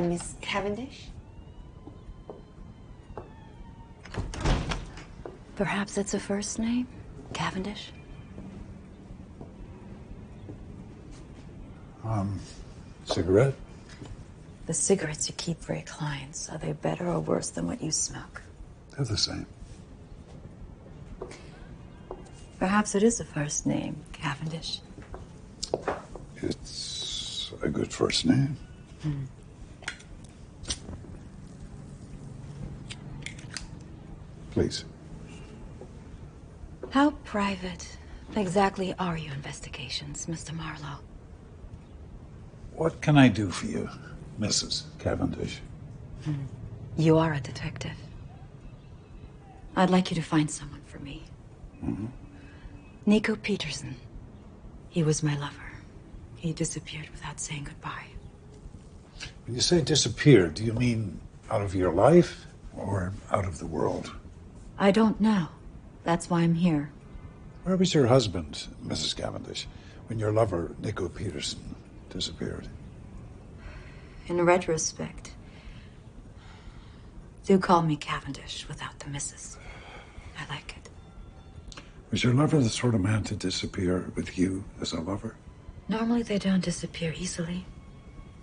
Miss Cavendish? Perhaps it's a first name? Cavendish? Cigarette? The cigarettes you keep for your clients, are they better or worse than what you smoke? They're the same. Perhaps it is a first name, Cavendish. It's a good first name. Please. How private exactly are your investigations, Mr. Marlowe? What can I do for you, Mrs. Cavendish? You are a detective. I'd like you to find someone for me. Nico Peterson. He was my lover. He disappeared without saying goodbye. When you say disappeared, do you mean out of your life or out of the world? I don't know. That's why I'm here. Where was your husband, Mrs. Cavendish, when your lover, Nico Peterson, disappeared? In retrospect, do call me Cavendish without the Mrs. I like it. Was your lover the sort of man to disappear with you as a lover? Normally they don't disappear easily.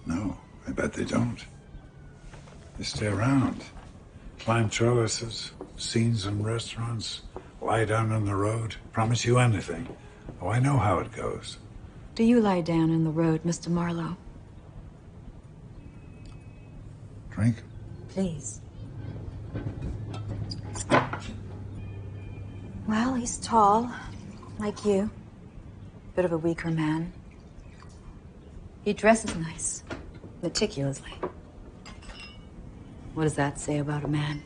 No, I bet they don't. They stay around. Climb trellises, scenes in restaurants, lie down on the road, promise you anything. Oh, I know how it goes. Do you lie down in the road, Mr. Marlowe? Drink? Please. Well, he's tall, like you. Bit of a weaker man. He dresses nice, meticulously. What does that say about a man?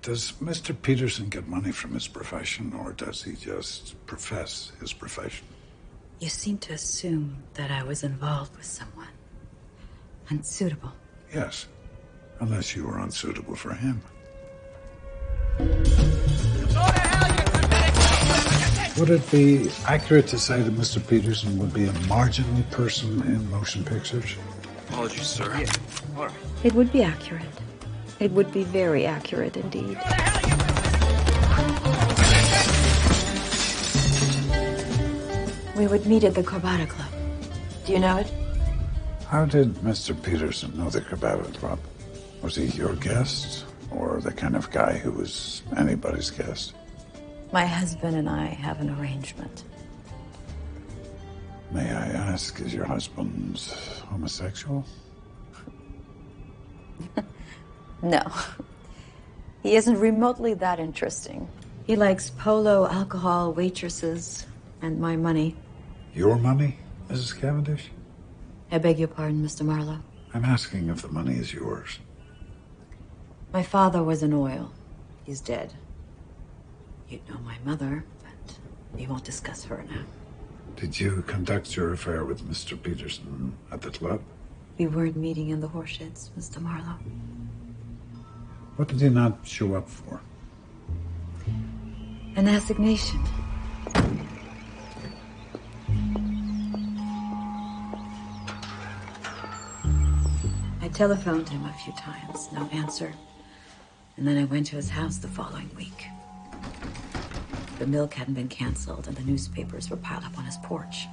Does Mr. Peterson get money from his profession, or does he just profess his profession? You seem to assume that I was involved with someone unsuitable. Yes, unless you were unsuitable for him. Would it be accurate to say that Mr. Peterson would be a marginal person in motion pictures? Apologies, sir. Yeah. All right. It would be accurate. It would be very accurate indeed. We would meet at the Corbata Club. Do you know it? How did Mr. Peterson know the Corbata Club? Was he your guest, or the kind of guy who was anybody's guest? My husband and I have an arrangement. May I ask, is your husband homosexual? No. He isn't remotely that interesting. He likes polo, alcohol, waitresses, and my money. Your money, Mrs. Cavendish? I beg your pardon, Mr. Marlowe. I'm asking if the money is yours. My father was in oil. He's dead. You'd know my mother, but we won't discuss her now. Did you conduct your affair with Mr. Peterson at the club? We weren't meeting in the horsesheds, Mr. Marlowe. What did you not show up for? An assignation. I telephoned him a few times, no answer. And then I went to his house the following week. The milk hadn't been canceled, and the newspapers were piled up on his porch.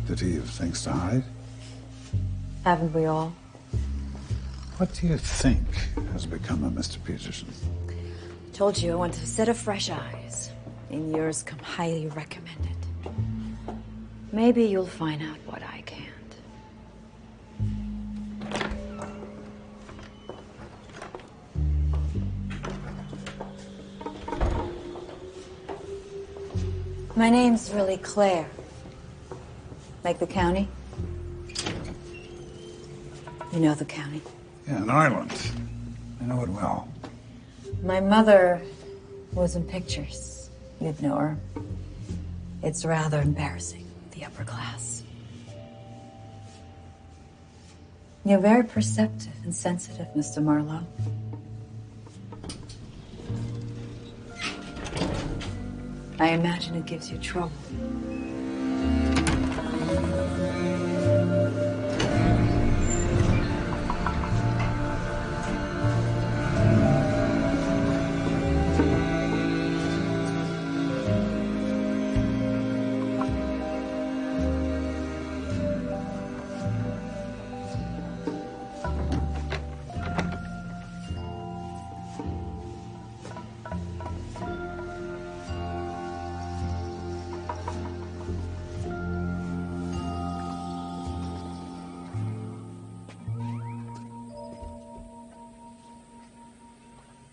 Did he have things to hide? Haven't we all? What do you think has become of Mr. Peterson? Told you I want a set of fresh eyes. And yours come highly recommended. Maybe you'll find out what I can't. My name's really Claire. Like the county? You know the county. Yeah, in Ireland. I know it well. My mother was in pictures. You'd know her. It's rather embarrassing, the upper class. You're very perceptive and sensitive, Mr. Marlowe. I imagine it gives you trouble.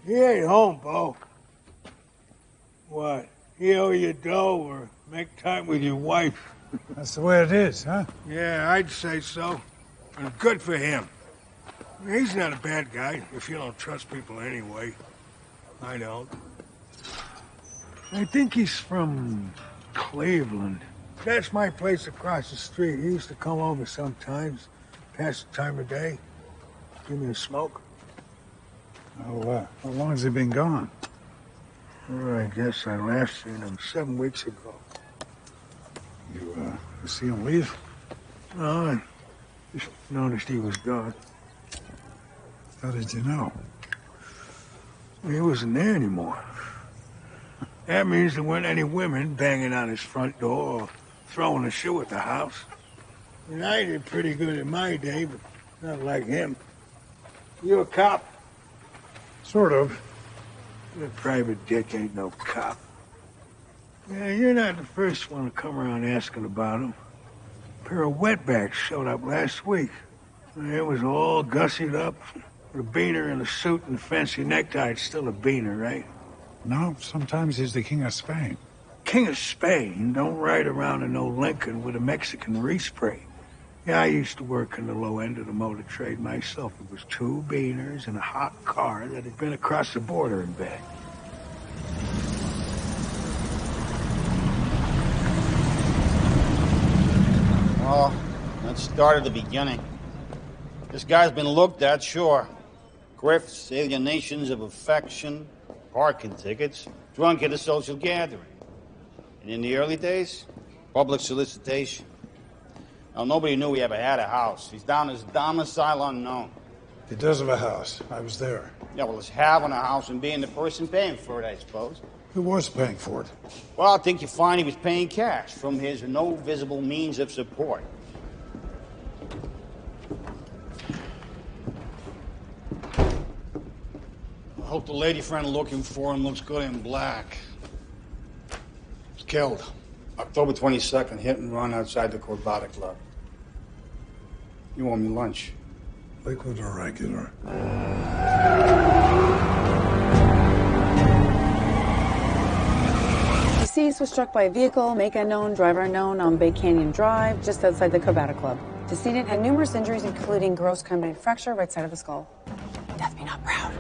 He ain't home, Bo. What? He owe you dough or make time with your wife? That's the way it is, huh? Yeah, I'd say so. And good for him. He's not a bad guy, if you don't trust people anyway. I don't. I think he's from Cleveland. That's my place across the street. He used to come over sometimes, pass the time of day, give me a smoke. How long has he been gone? Well, I guess I last seen him 7 weeks ago. You see him leave? No, I just noticed he was gone. How did you know? He wasn't there anymore. That means there weren't any women banging on his front door or throwing a shoe at the house. And I did pretty good in my day, but not like him. You a cop? Sort of. A private dick ain't no cop. Yeah, you're not the first one to come around asking about him. A pair of wetbacks showed up last week. It was all gussied up. With a beaner and a suit and a fancy necktie. It's still a beaner, right? No, sometimes he's the King of Spain. King of Spain don't ride around in no Lincoln with a Mexican respray. Yeah, I used to work in the low end of the motor trade myself. It was 2 beaners and a hot car that had been across the border and back. Well, let's start at the beginning. This guy's been looked at, sure. Grifts, alienations of affection, parking tickets. drunk at a social gathering. And in the early days, public solicitation. Now, nobody knew he ever had a house. He's down as domicile unknown. He does have a house. I was there. Yeah, well, it's having a house and being the person paying for it, I suppose. Who was paying for it? Well, I think you find he was paying cash from his no visible means of support. I hope the lady friend looking for him looks good in black. He's killed. October 22nd, hit and run outside the Corbata Club. You owe me lunch. Liquid or regular? Deceased was struck by a vehicle, make unknown, driver unknown, on Bay Canyon Drive, just outside the Corbata Club. Decedent had numerous injuries, including gross combined fracture, right side of the skull. Death me not proud.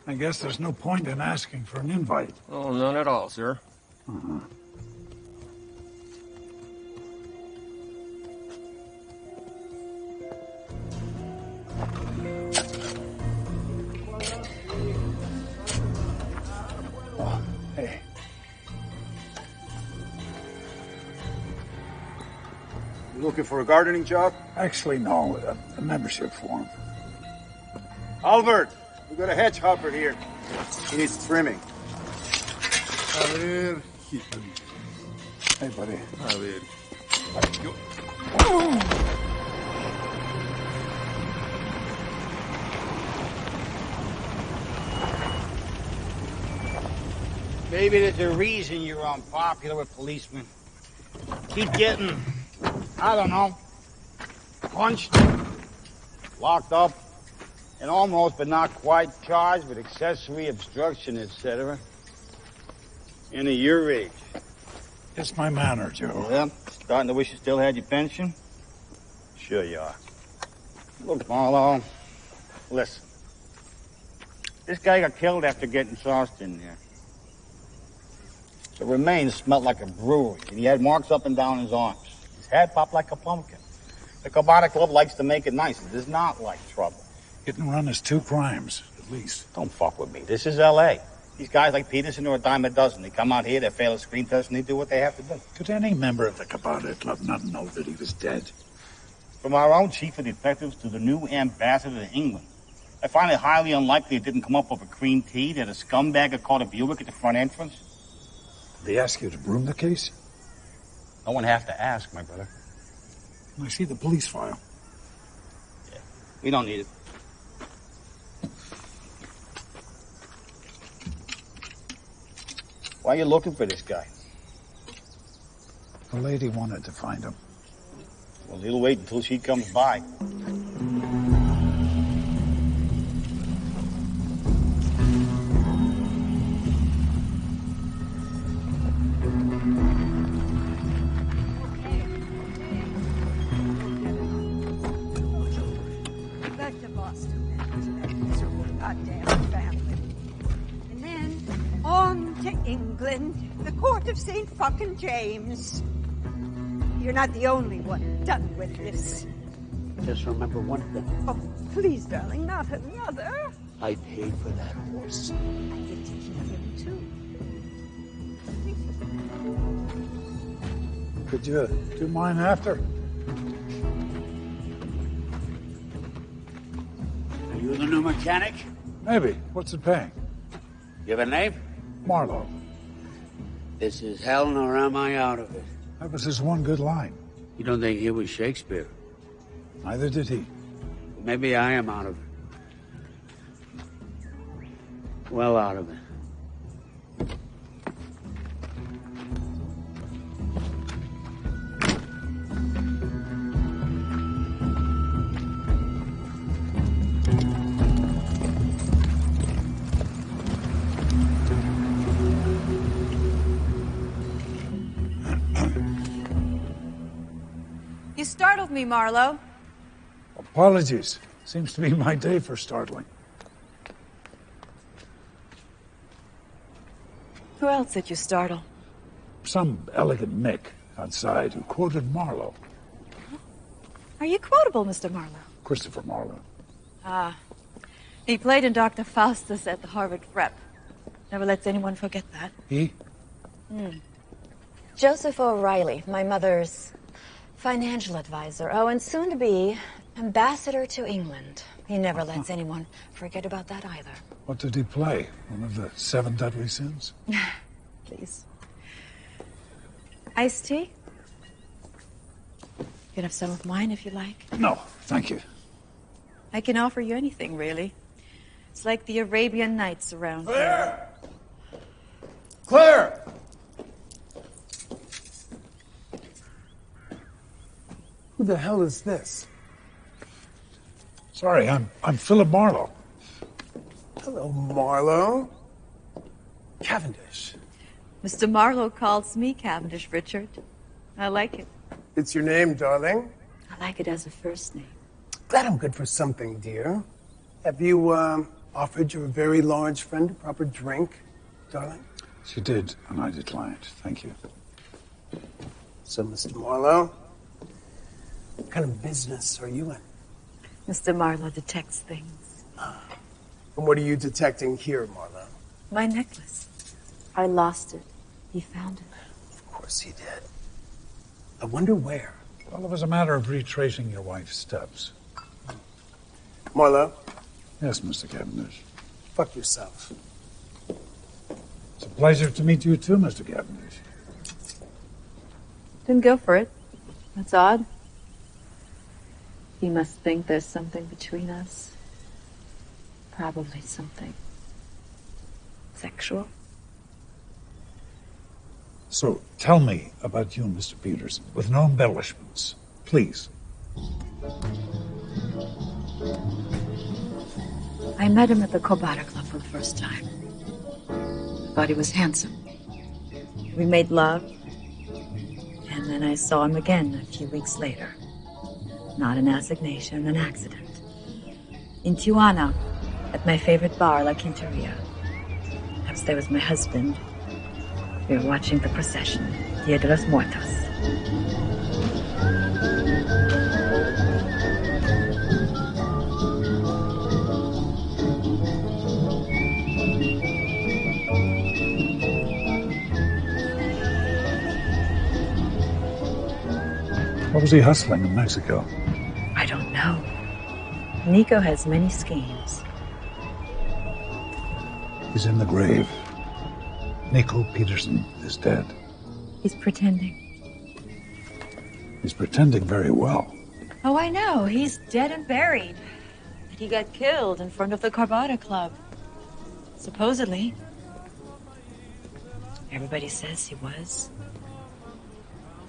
I guess there's no point in asking for an invite. Oh, none at all, sir. Oh, hey. You looking for a gardening job? Actually, no. A membership form. Albert, we got a hedge hopper here. He needs trimming. A ver. Hey, buddy. A ver. Maybe there's a reason you're unpopular with policemen. Keep getting, I don't know, punched, locked up, and almost but not quite charged with accessory obstruction, etc. In a your age. It's my manner, Joe. Yeah, starting to wish you still had your pension? Sure you are. Look, Marlowe, listen. This guy got killed after getting sauced in there. The remains smelled like a brewery, and he had marks up and down his arms. His head popped like a pumpkin. The Corbata Club likes to make it nice. It does not like trouble. Hit and run is 2 crimes, at least. Don't fuck with me. This is L.A. These guys like Peterson are a dime a dozen. They come out here, they fail a screen test, and they do what they have to do. Could any member of the Corbata Club not know that he was dead? From our own chief of detectives to the new ambassador to England, I find it highly unlikely it didn't come up over cream tea that a scumbagger caught a Buick at the front entrance. They ask you to broom the case? No one has to ask, my brother. I see the police file. Yeah, we don't need it. Why are you looking for this guy? The lady wanted to find him. Well, he'll wait until she comes by. Back to Boston then, to that miserable goddamn family. And then on to England, the court of St. fucking James. You're not the only one done with this. Just remember one thing. Oh, please, darling, not another. I paid for that horse. I get to keep him, too. Could you do mine after? Are you the new mechanic? Maybe. What's it paying? You have a name? Marlowe. This is hell, nor am I out of it. That was his one good line. You don't think he was Shakespeare? Neither did he. Maybe I am out of it. Well out of it. startled me, Marlowe. Apologies. Seems to be my day for startling. Who else did you startle? Some elegant Mick outside who quoted Marlowe. Are you quotable, Mr. Marlowe? Christopher Marlowe. Ah. He played in Dr. Faustus at the Harvard Prep. Never lets anyone forget that. He? Joseph O'Reilly, my mother's financial advisor. Oh, and soon to be ambassador to England. He never lets anyone forget about that either. What did he play? One of the 7 deadly sins? Please. Iced tea? You can have some of mine if you like. No, thank you. I can offer you anything, really. It's like the Arabian Nights around here. Claire! Who the hell is this? Sorry, I'm Philip Marlowe. Hello, Marlowe. Cavendish. Mr. Marlowe calls me Cavendish, Richard. I like it. It's your name, darling. I like it as a first name. Glad I'm good for something, dear. Have you, offered your very large friend a proper drink, darling? She did, and I declined. Thank you. So, Mr. Marlowe, what kind of business are you in? Mr. Marlowe detects things. And what are you detecting here, Marlowe? My necklace. I lost it. He found it. Of course he did. I wonder where. Well, it was a matter of retracing your wife's steps. Marlowe, Yes, Mr. Cavendish. fuck yourself. It's a pleasure to meet you too, Mr. Cavendish. Didn't go for it. That's odd. He must think there's something between us. Probably something sexual. So, tell me about you, Mr. Peterson, with no embellishments, please. I met him at the Kobara Club for the first time. Thought he was handsome. We made love, and then I saw him again a few weeks later. Not an assignation, an accident. In Tijuana, at my favorite bar, La Quinteria. I was there with my husband. We were watching the procession, Dia de los Muertos. What was he hustling in Mexico? I don't know. Nico has many schemes. He's in the grave. Nico Peterson is dead. He's pretending. He's pretending very well. Oh, I know. He's dead and buried. But he got killed in front of the Carbata Club. Supposedly. Everybody says he was.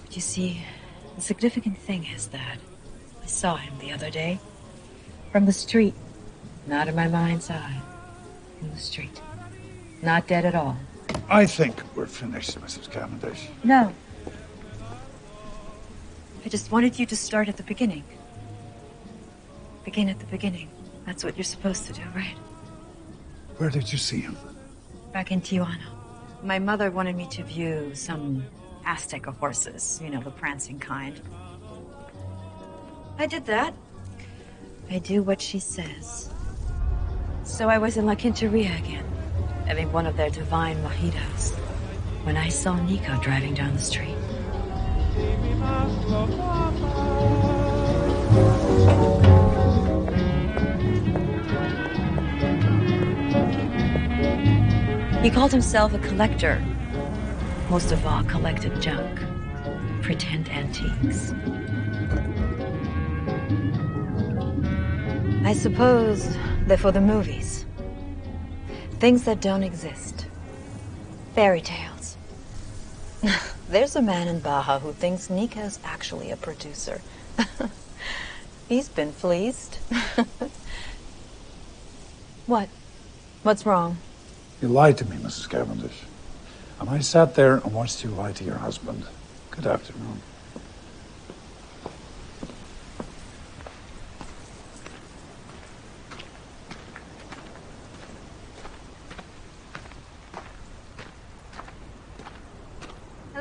But you see, the significant thing is that I saw him the other day. From the street. Not in my mind's eye. In the street. Not dead at all. I think we're finished, Mrs. Cavendish. No. I just wanted you to start at the beginning. Begin at the beginning. That's what you're supposed to do, right? Where did you see him? Back in Tijuana. My mother wanted me to view some Azteca horses, you know, the prancing kind. I did that. I do what she says. So I was in La Quinteria again, having one of their divine mojitos, when I saw Nico driving down the street. He called himself a collector. Most of all, collected junk. Pretend antiques. I suppose they're for the movies. Things that don't exist. Fairy tales. There's a man in Baja who thinks Nico's actually a producer. He's been fleeced. What? What's wrong? You lied to me, Mrs. Cavendish. And I sat there and watched you lie to your husband. Good afternoon.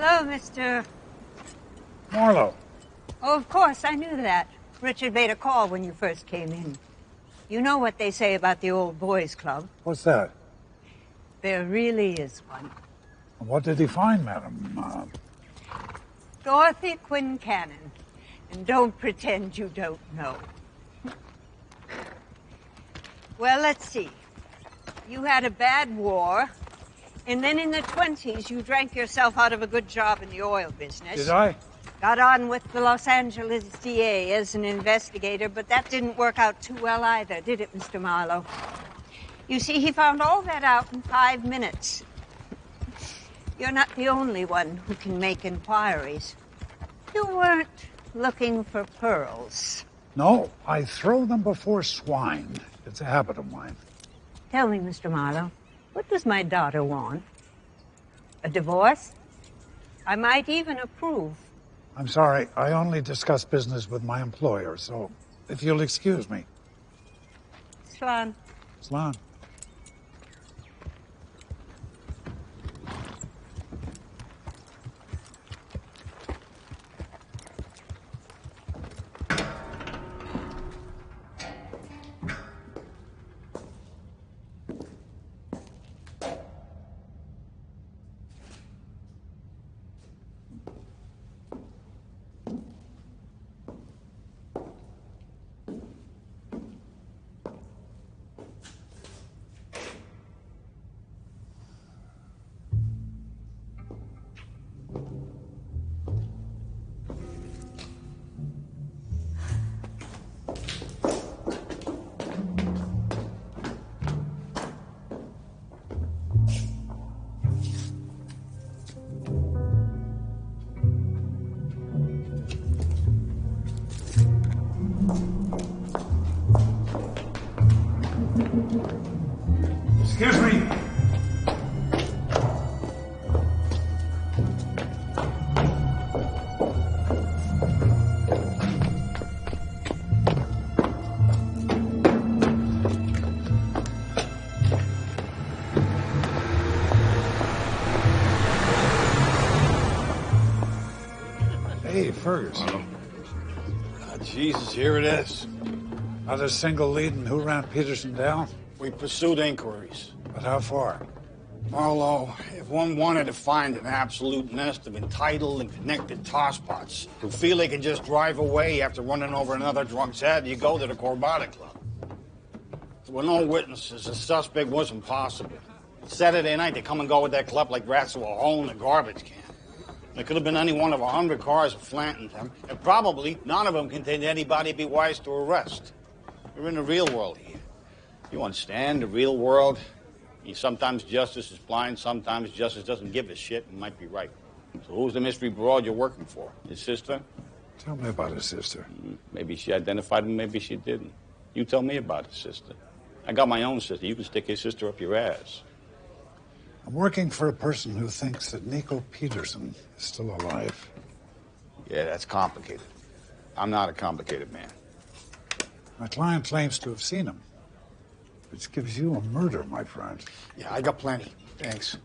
Hello, Mr. Marlowe. Oh, of course, I knew that. Richard made a call when you first came in. You know what they say about the old boys club. What's that? There really is one. What did he find, madam? Dorothy Quincannon. And don't pretend you don't know. Well, let's see. You had a bad war, and then in the 20s you drank yourself out of a good job in the oil business. Did I? Got on with the Los Angeles DA as an investigator, but that didn't work out too well either, did it, Mr. Marlowe? You see, he found all that out in 5 minutes. You're not the only one who can make inquiries. You weren't looking for pearls. No, I throw them before swine. It's a habit of mine. Tell me, Mr. Marlowe, what does my daughter want? A divorce? I might even approve. I'm sorry, I only discuss business with my employer, so if you'll excuse me. Slan. Slan. Excuse me. Hey, Fergus. Jesus, here it is. Not a single lead in who ran Peterson down? We pursued inquiries. But how far? Marlowe, if one wanted to find an absolute nest of entitled and connected tosspots who feel they can just drive away after running over another drunk's head, you go to the Corbata Club. There were no witnesses. The suspect wasn't possible. Saturday night, they come and go with that club like rats to a hole in a garbage can. There could have been any one of 100 cars flanting them, and probably none of them contained anybody be wise to arrest. We're in the real world here. You understand, the real world? Sometimes justice is blind, sometimes justice doesn't give a shit and might be right. So who's the mystery broad you're working for? His sister? Tell me about his sister. Maybe she identified him, maybe she didn't. You tell me about his sister. I got my own sister. You can stick his sister up your ass. I'm working for a person who thinks that Nico Peterson is still alive. Yeah, that's complicated. I'm not a complicated man. My client claims to have seen him, which gives you a murder, my friend. Yeah, I got plenty. Thanks.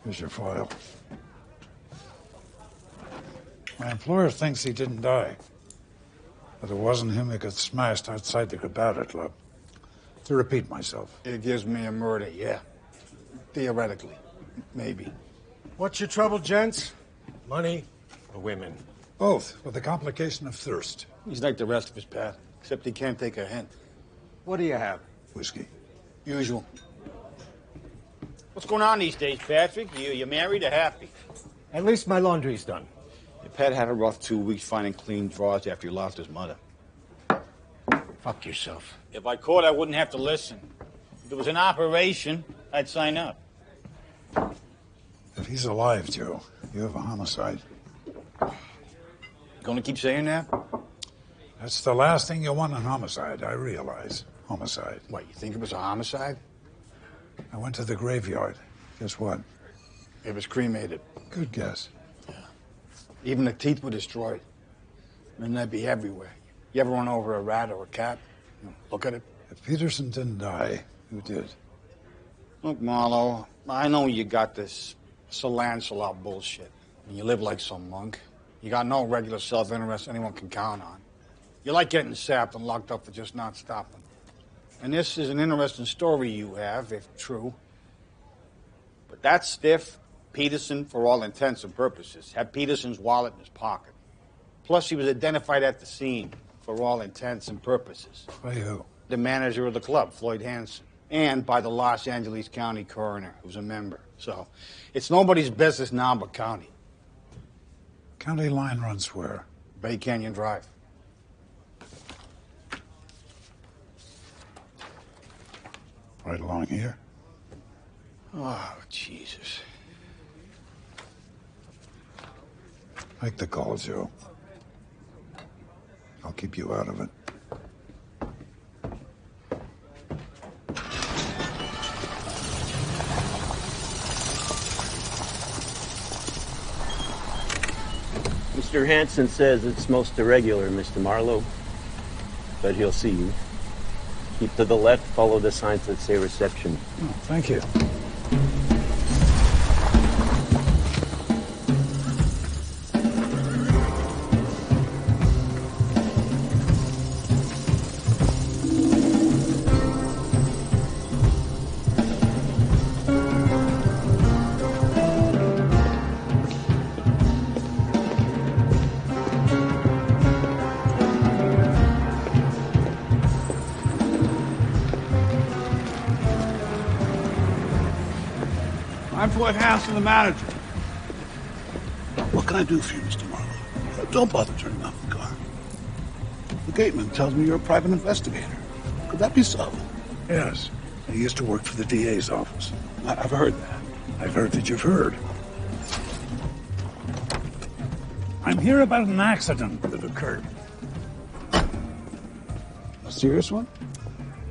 Here's your file. My employer thinks he didn't die, but it wasn't him who got smashed outside the Corbata Club. To repeat myself. It gives me a murder, yeah. Theoretically. Maybe. What's your trouble, gents? Money or women? Both, with the complication of thirst. He's like the rest of us, Pat, except he can't take a hint. What do you have? Whiskey. Usual. What's going on these days, Patrick? You married or happy? At least my laundry's done. Your Pat had a rough 2 weeks finding clean drawers after he lost his mother. Fuck yourself. If I could, I wouldn't have to listen. If it was an operation, I'd sign up. If he's alive, Joe, you have a homicide. Gonna keep saying that? That's the last thing you want in homicide, I realize. Homicide. What, you think it was a homicide? I went to the graveyard. Guess what? It was cremated. Good guess. Yeah. Even the teeth were destroyed. And they'd be everywhere. You ever run over a rat or a cat? Look at it. If Peterson didn't die, who did? Look, Marlowe, I know you got this It's a Lancelot bullshit. And you live like some monk. You got no regular self-interest anyone can count on. You like getting sapped and locked up for just not stopping. And this is an interesting story you have, if true. But that stiff, Peterson, for all intents and purposes, had Peterson's wallet in his pocket. Plus, he was identified at the scene, for all intents and purposes. By who? The manager of the club, Floyd Hansen. And by the Los Angeles County coroner, who's a member. So, it's nobody's business now but county. County line runs where? Bay Canyon Drive. Right along here? Oh, Jesus. Make the call, Joe. I'll keep you out of it. Mr. Hansen says it's most irregular, Mr. Marlowe, but he'll see you. Keep to the left, follow the signs that say reception. Oh, thank you. I'm Floyd Hansen, the manager. What can I do for you, Mr. Marlowe? Don't bother turning off the car. The gateman tells me you're a private investigator. Could that be so? Yes. I used to work for the DA's office. I've heard that. I've heard that you've heard. I'm here about an accident that occurred. A serious one?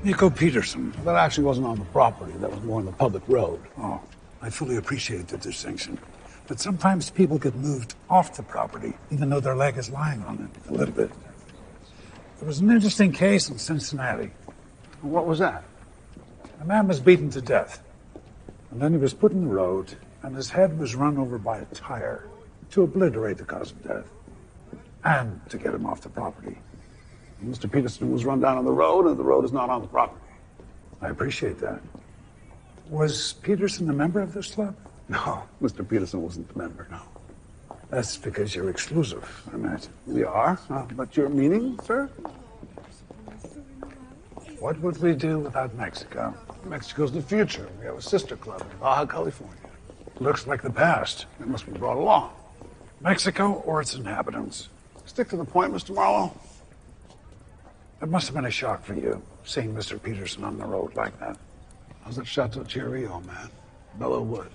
Nico Peterson. That actually wasn't on the property. That was more on the public road. Oh, I fully appreciate the distinction. But sometimes people get moved off the property, even though their leg is lying on it a little bit. There was an interesting case in Cincinnati. What was that? A man was beaten to death. And then he was put in the road, and his head was run over by a tire to obliterate the cause of death and to get him off the property. Mr. Peterson was run down on the road, and the road is not on the property. I appreciate that. Was Peterson a member of this club? No, Mr. Peterson wasn't a member, no. That's because you're exclusive, I imagine. We are, but your meaning, sir? What would we do without Mexico? Mexico's the future. We have a sister club in Baja California. Looks like the past. It must be brought along. Mexico or its inhabitants? Stick to the point, Mr. Marlowe. It must have been a shock for you, seeing Mr. Peterson on the road like that. I was at Chateau Thierry, man. Belleau Wood.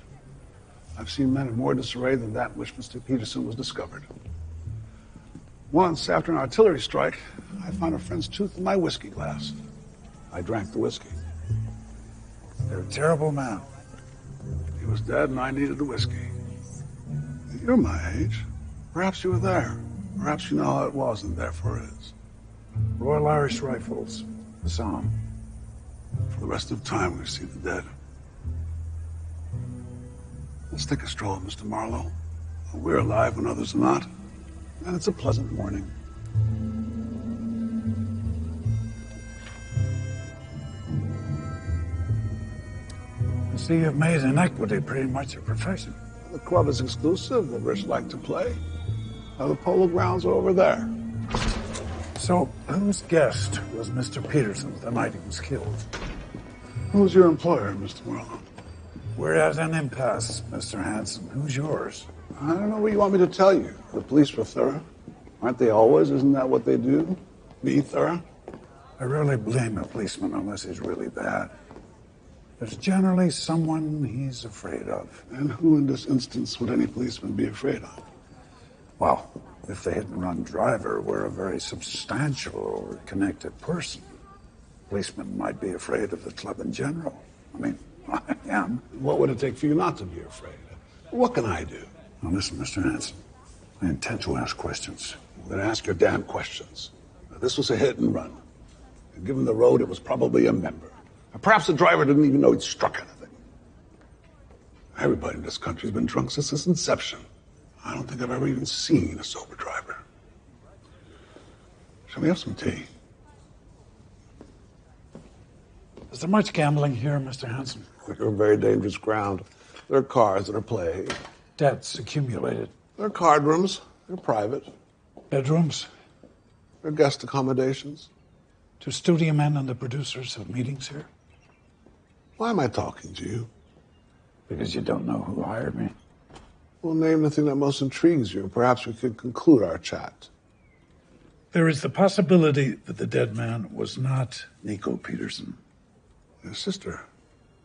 I've seen men in more disarray than that in which Mr. Peterson was discovered. Once, after an artillery strike, I found a friend's tooth in my whiskey glass. I drank the whiskey. You're a terrible man. He was dead and I needed the whiskey. You're my age. Perhaps you were there. Perhaps you know how it was and therefore is. Royal Irish Rifles, the Somme. For the rest of time, we see the dead. Let's take a stroll, Mr. Marlowe. We're alive when others are not, and it's a pleasant morning. I see you've made inequity pretty much a profession. The club is exclusive. The rich like to play. Now, the polo grounds are over there. So, whose guest was Mr. Peterson the night he was killed? Who's your employer, Mr. Marlowe? We're at an impasse, Mr. Hansen. Who's yours? I don't know what you want me to tell you. The police were thorough. Aren't they always? Isn't that what they do? Be thorough? I rarely blame a policeman unless he's really bad. There's generally someone he's afraid of. And who in this instance would any policeman be afraid of? Well, if the hit-and-run driver were a very substantial or connected person, policemen might be afraid of the club in general. I mean, I am. What would it take for you not to be afraid? What can I do? Now listen, Mr. Hansen, I intend to ask questions. Then ask your damn questions. Now, this was a hit and run. And given the road, it was probably a member. Or perhaps the driver didn't even know he'd struck anything. Everybody in this country has been drunk since its inception. I don't think I've ever even seen a sober driver. Shall we have some tea? Is there much gambling here, Mr. Hanson? We're very dangerous ground. There are cards that are played. Debts accumulated. There are card rooms. They're private. Bedrooms? They're guest accommodations. Do studio men and the producers have meetings here? Why am I talking to you? Because you don't know who hired me. Well, name the thing that most intrigues you. Perhaps we could conclude our chat. There is the possibility that the dead man was not Nico Peterson. His sister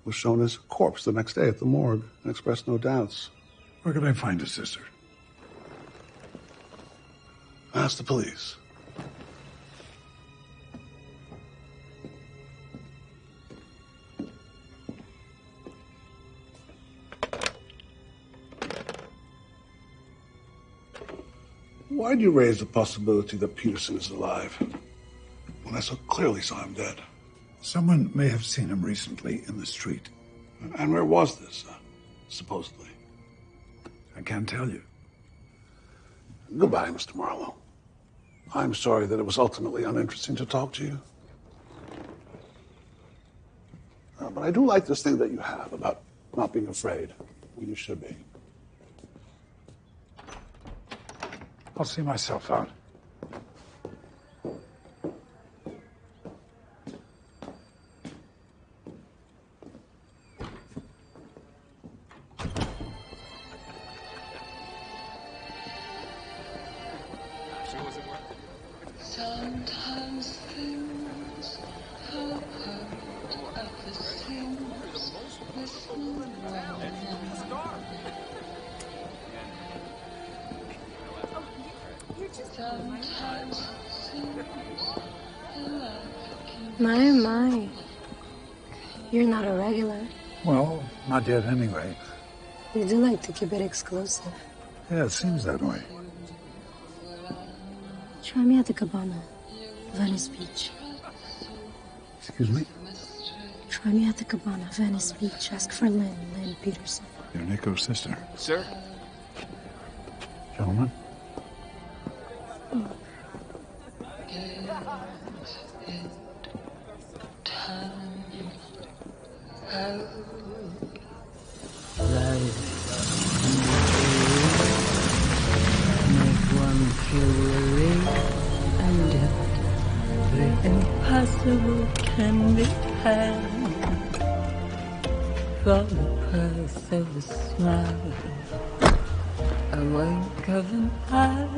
was shown his corpse the next day at the morgue and expressed no doubts. Where can I find his sister? Ask the police. Why do you raise the possibility that Peterson is alive when I so clearly saw him dead? Someone may have seen him recently in the street. And where was this, supposedly? I can't tell you. Goodbye, Mr. Marlowe. I'm sorry that it was ultimately uninteresting to talk to you. But I do like this thing that you have about not being afraid when you should be. I'll see myself out. Sometimes things have hurt at the seams with My. You're not a regular. Well, not yet anyway. You do like to keep it exclusive. Yeah, it seems that way. Try me at the Cabana, Venice Beach. Excuse me? Try me at the Cabana, Venice Beach. Ask for Lynn Peterson. You're Nico's sister. Sir? Gentlemen? Impossible can be had for the price of a smile. A wink of an eye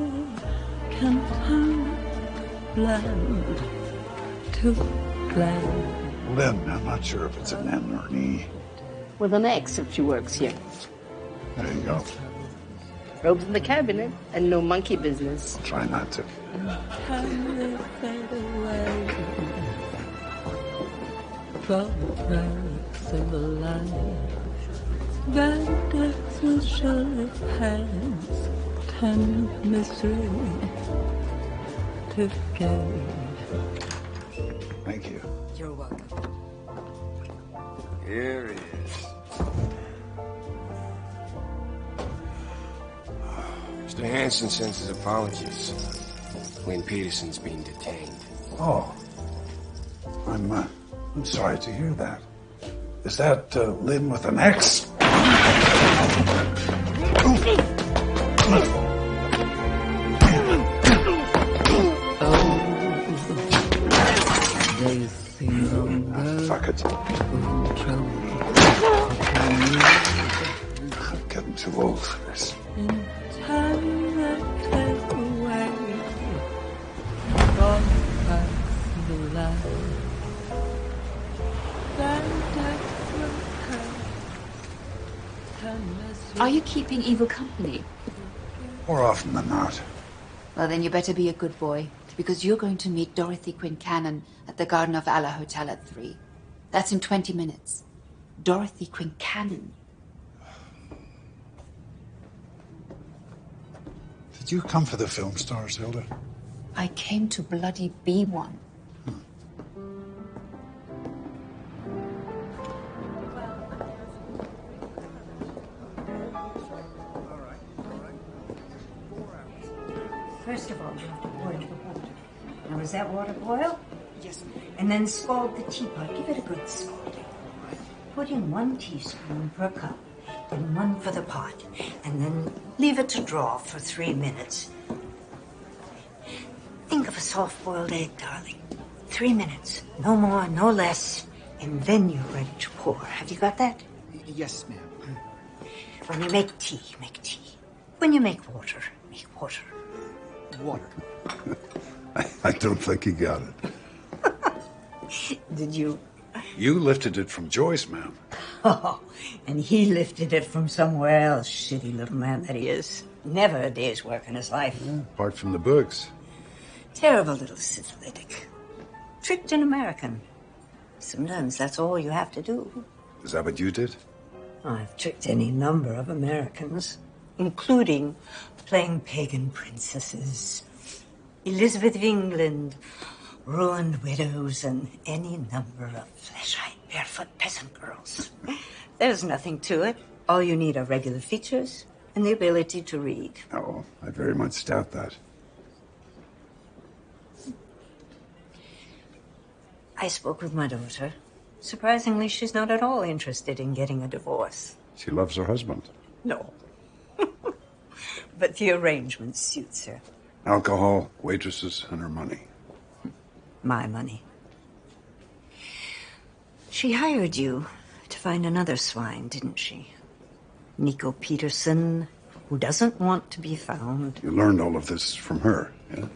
can turn bland to bland. Lynn, I'm not sure if it's an N or an E. With an X if she works here. There you go. Robes in the cabinet and no monkey business. I'll try not to. Can they fade away for the price of a life? Bad deaths will surely pass, turn misery to gain. Thank you. You're welcome. Here he is. Mr. Hanson sends his apologies. Lynn Peterson's being detained. Oh. I'm sorry to hear that. Is that Lynn with an X? Fuck it. I'm getting too old for this. Time that take away all the parts of the life. Are you keeping evil company? More often than not. Well, then you better be a good boy, because you're going to meet Dorothy Quincannon at the Garden of Allah Hotel at 3. That's in 20 minutes. Dorothy Quincannon. Did you come for the film stars, Hilda? I came to bloody be one. First of all, you have to boil the water. Now, does that water boil? Yes, ma'am. And then scald the teapot. Give it a good scalding. Put in 1 teaspoon per cup, and 1 for the pot, and then leave it to draw for 3 minutes. Think of a soft-boiled egg, darling. 3 minutes. No more, no less. And then you're ready to pour. Have you got that? Yes, ma'am. When you make tea, make tea. When you make water, make water. Water. I don't think he got it. Did you? You lifted it from Joyce, ma'am. Oh, and he lifted it from somewhere else, shitty little man that he is. Never a day's work in his life. Apart from the books. Terrible little syphilitic. Tricked an American. Sometimes that's all you have to do. Is that what you did? I've tricked any number of Americans, including playing pagan princesses, Elizabeth of England, ruined widows, and any number of flesh-eyed, barefoot peasant girls. There's nothing to it. All you need are regular features and the ability to read. Oh, I very much doubt that. I spoke with my daughter. Surprisingly, she's not at all interested in getting a divorce. She loves her husband. No. But the arrangement suits her. Alcohol, waitresses, and her money. My money. She hired you to find another swine, didn't she? Nico Peterson, who doesn't want to be found. You learned all of this from her, yeah?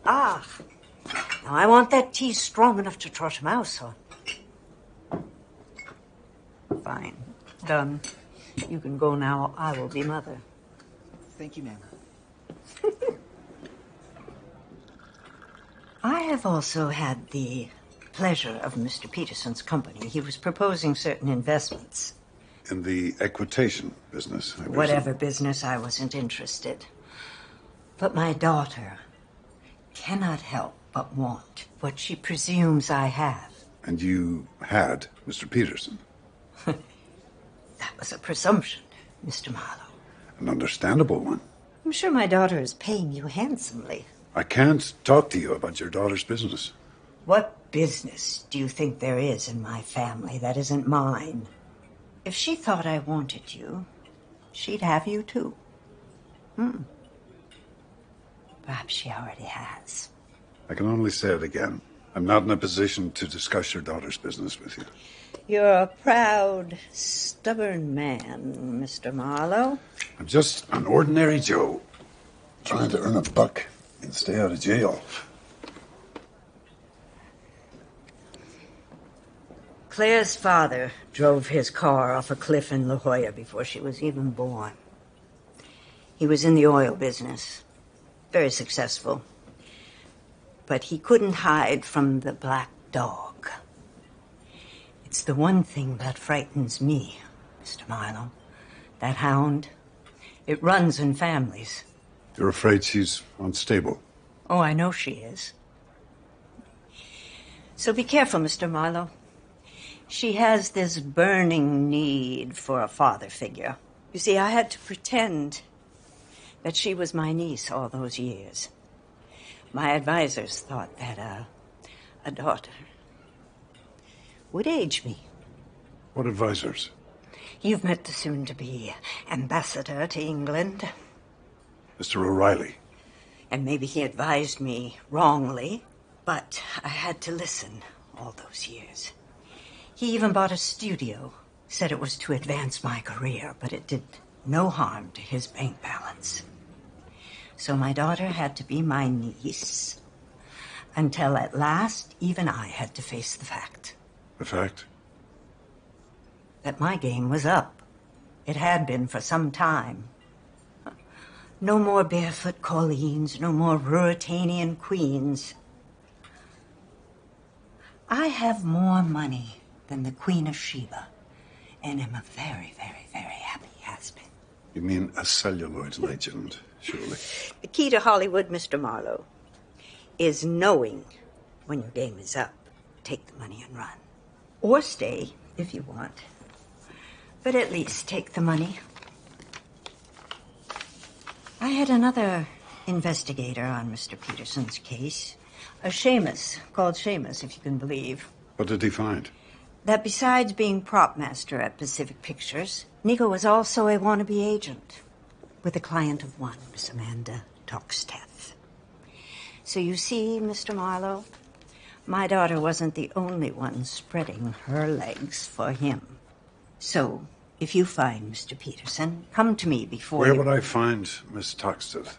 Ah. Now I want that tea strong enough to trot a mouse on. Fine. Done. You can go now. I will be mother. Thank you, ma'am. I have also had the pleasure of Mr. Peterson's company. He was proposing certain investments. In the equitation business, I presume. Whatever business, I wasn't interested. But my daughter cannot help but want what she presumes I have. And you had Mr. Peterson. That was a presumption, Mr. Marlowe. An understandable one. I'm sure my daughter is paying you handsomely. I can't talk to you about your daughter's business. What business do you think there is in my family that isn't mine? If she thought I wanted you, she'd have you too. Perhaps she already has. I can only say it again. I'm not in a position to discuss your daughter's business with you. You're a proud, stubborn man, Mr. Marlowe. I'm just an ordinary Joe, trying to earn a buck and stay out of jail. Claire's father drove his car off a cliff in La Jolla before she was even born. He was in the oil business, very successful. But he couldn't hide from the black dog. It's the one thing that frightens me, Mr. Marlowe. That hound, it runs in families. You're afraid she's unstable? Oh, I know she is. So be careful, Mr. Marlowe. She has this burning need for a father figure. You see, I had to pretend that she was my niece all those years. My advisors thought that a daughter would age me. What advisors? You've met the soon-to-be ambassador to England. Mr. O'Reilly. And maybe he advised me wrongly, but I had to listen all those years. He even bought a studio, said it was to advance my career, but it did no harm to his bank balance. So my daughter had to be my niece, until at last even I had to face the fact. The fact? That my game was up. It had been for some time. No more barefoot Colleens, no more Ruritanian queens. I have more money than the Queen of Sheba, and am a very, very, very happy husband. You mean a celluloid legend, surely? The key to Hollywood, Mr. Marlowe, is knowing when your game is up. Take the money and run. Or stay, if you want. But at least take the money. I had another investigator on Mr. Peterson's case. A Seamus, called Seamus, if you can believe. What did he find? That besides being prop master at Pacific Pictures, Nico was also a wannabe agent with a client of one, Miss Amanda Toxteth. So you see, Mr. Marlowe, my daughter wasn't the only one spreading her legs for him. So, if you find Mr. Peterson, come to me before Where you... would I find Miss Toxteth?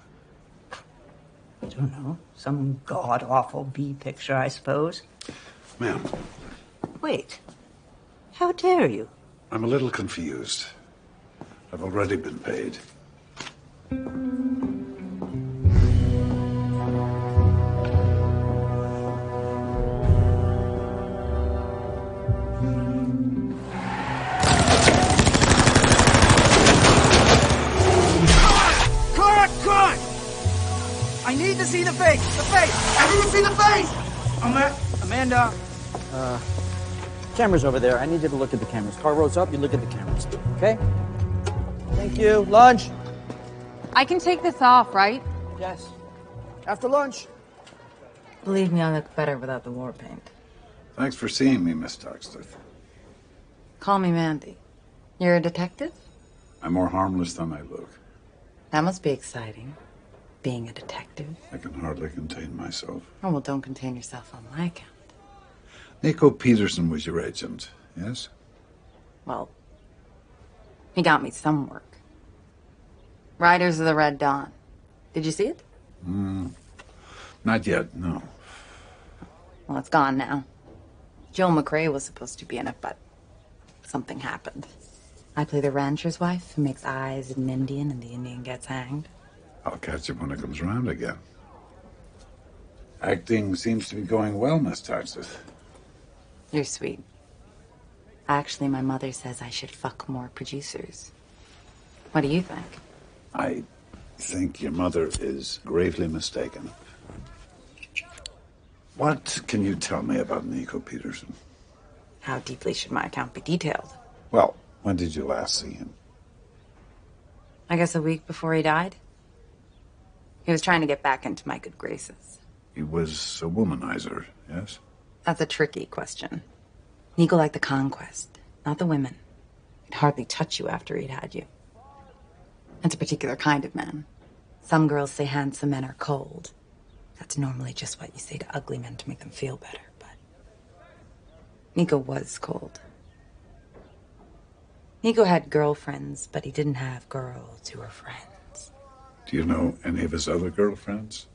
I don't know. Some god-awful B picture, I suppose. Ma'am, Wait. How dare you? I'm a little confused. I've already been paid. Cut! I need to see the face! The face! I need to see the face! Amanda! Camera's over there. I need you to look at the cameras. Car rolls up, you look at the cameras. Okay? Thank you. Lunch? I can take this off, right? Yes. After lunch. Believe me, I look better without the war paint. Thanks for seeing me, Miss Toxteth. Call me Mandy. You're a detective? I'm more harmless than I look. That must be exciting, being a detective. I can hardly contain myself. Oh, well, don't contain yourself on my account. Nico Peterson was your agent, yes? Well, he got me some work. Riders of the Red Dawn. Did you see it? Not yet, no. Well, it's gone now. Joel McRae was supposed to be in it, but something happened. I play the rancher's wife who makes eyes at an Indian and the Indian gets hanged. I'll catch it when it comes around again. Acting seems to be going well, Miss Toxteth. You're sweet. Actually, my mother says I should fuck more producers. What do you think? I think your mother is gravely mistaken. What can you tell me about Nico Peterson? How deeply should my account be detailed? Well, when did you last see him? I guess a week before he died. He was trying to get back into my good graces. He was a womanizer, yes? That's a tricky question. Nico liked the conquest, not the women. He'd hardly touch you after he'd had you. It's a particular kind of man. Some girls say handsome men are cold. That's normally just what you say to ugly men to make them feel better, but Nico was cold. Nico had girlfriends, but he didn't have girls who were friends. Do you know any of his other girlfriends?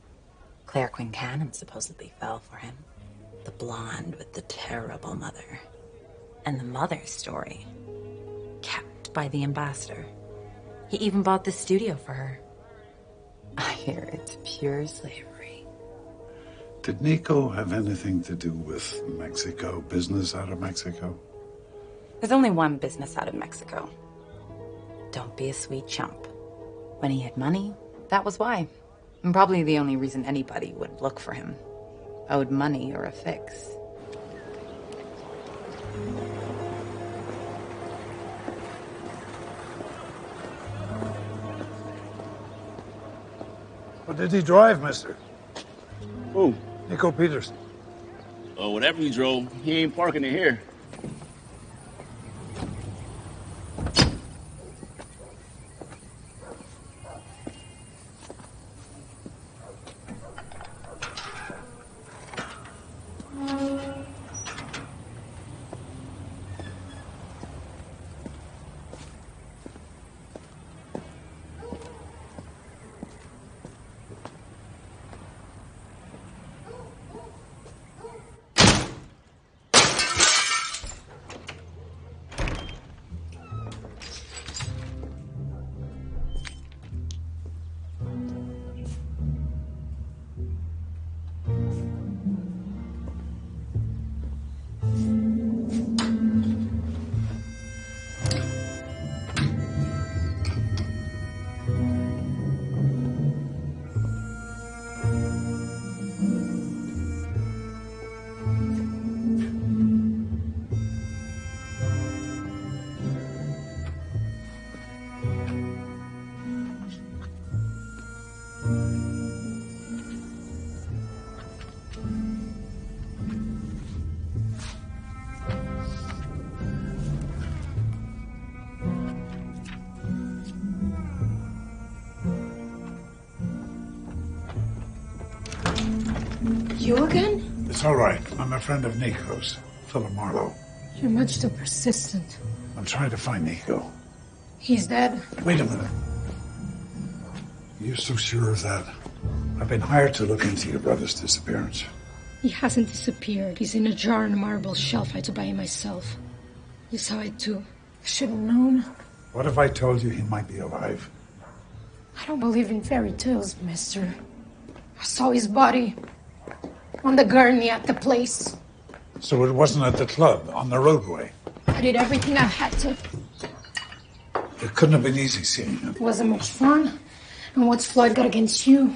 Claire Quincannon supposedly fell for him. The blonde with the terrible mother. And the mother's story. Kept by the ambassador. He even bought the studio for her. I hear it's pure slavery. Did Nico have anything to do with Mexico, business out of Mexico? There's only one business out of Mexico. Don't be a sweet chump. When he had money, that was why. And probably the only reason anybody would look for him. Owed money or a fix. What did he drive, mister? Who? Nico Peterson. Oh, whatever he drove, he ain't parking it here. You again? It's all right. I'm a friend of Nico's, Philip Marlowe. You're much too persistent. I'm trying to find Nico. He's dead. Wait a minute. You're so sure of that? I've been hired to look into your brother's disappearance. He hasn't disappeared. He's in a jar on a marble shelf. I had to buy him myself. You saw it too. I should have known. What if I told you he might be alive? I don't believe in fairy tales, mister. I saw his body on the gurney at the place. So it wasn't at the club, on the roadway. I did everything I had to. It couldn't have been easy seeing him. It wasn't much fun. And what's Floyd got against you?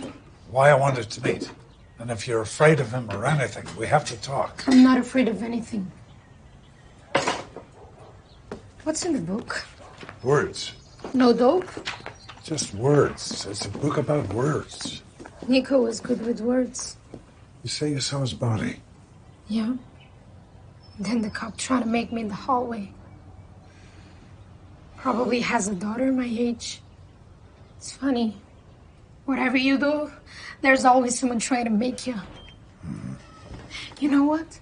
Why I wanted to meet. And if you're afraid of him or anything, we have to talk. I'm not afraid of anything. What's in the book? Words. No dope? Just words. It's a book about words. Nico was good with words. You say you saw his body. Yeah. Then the cop tried to make me in the hallway. Probably has a daughter my age. It's funny. Whatever you do, there's always someone trying to make you. You know what?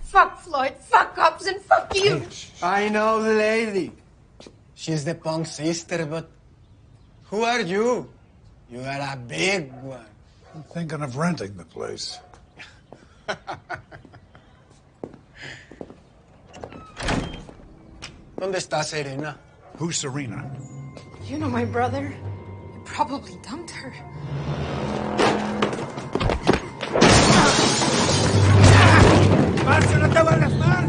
Fuck Floyd, fuck cops, and fuck you. I know the lady. She's the punk sister, but who are you? You are a big one. I'm thinking of renting the place. ¿Dónde está Serena? Who's Serena? You know my brother. You probably dumped her. ¡Marcia, no te vayas, Mar!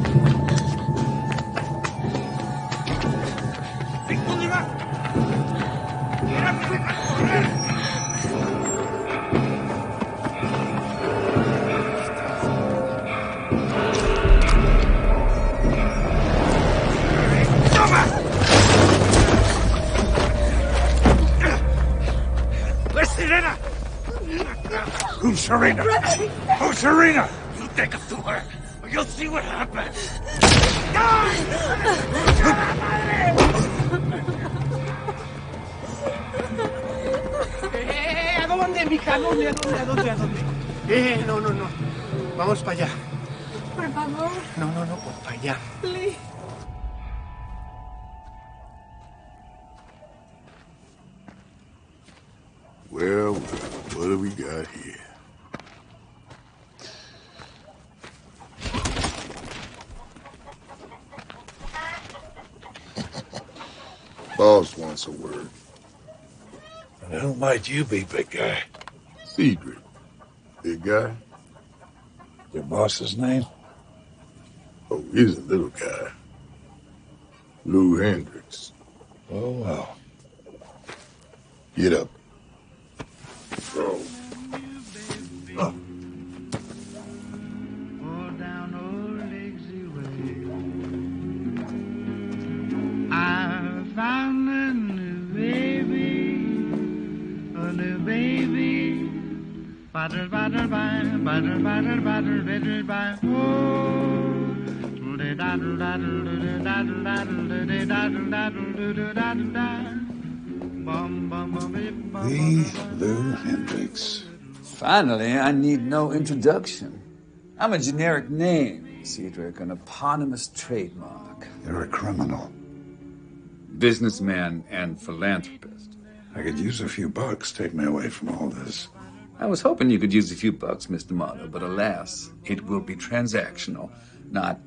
¿Dónde vas? ¡Mira, me dejas correr! Where's Serena? Who's Serena? Who's Serena? You take us to her, or you'll see what happens. ¿A dónde, mija? ¿A dónde? No. Vamos para allá. Por favor. No, para allá. Please. Well, what do we got here? Boss wants a word. And who might you be, big guy? Cedric. Big guy? Your boss's name? Oh, he's a little guy. Lou Hendricks. Oh, well. Get up. Go. Oh. I found a new baby. Butter, butter, bye, butter, butter, butter, butter, bye. The Lou Hendricks. Finally, I need no introduction. I'm a generic name, Cedric, an eponymous trademark. You're a criminal. Businessman and philanthropist. I could use a few bucks. Take me away from all this. I was hoping you could use a few bucks, Mr. Marlowe, but alas, it will be transactional, not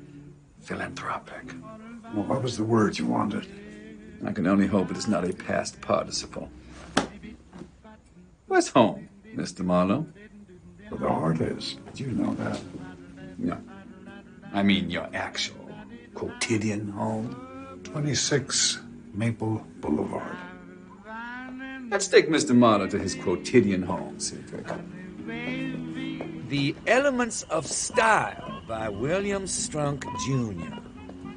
philanthropic. Well, what was the word you wanted? I can only hope it is not a past participle. Where's home, Mr. Marlowe? Where the heart is. You know that. No. I mean your actual quotidian home. 26 Maple Boulevard. Let's take Mr. Marlowe to his quotidian home, Cedric. The Elements of Style by William Strunk, Jr.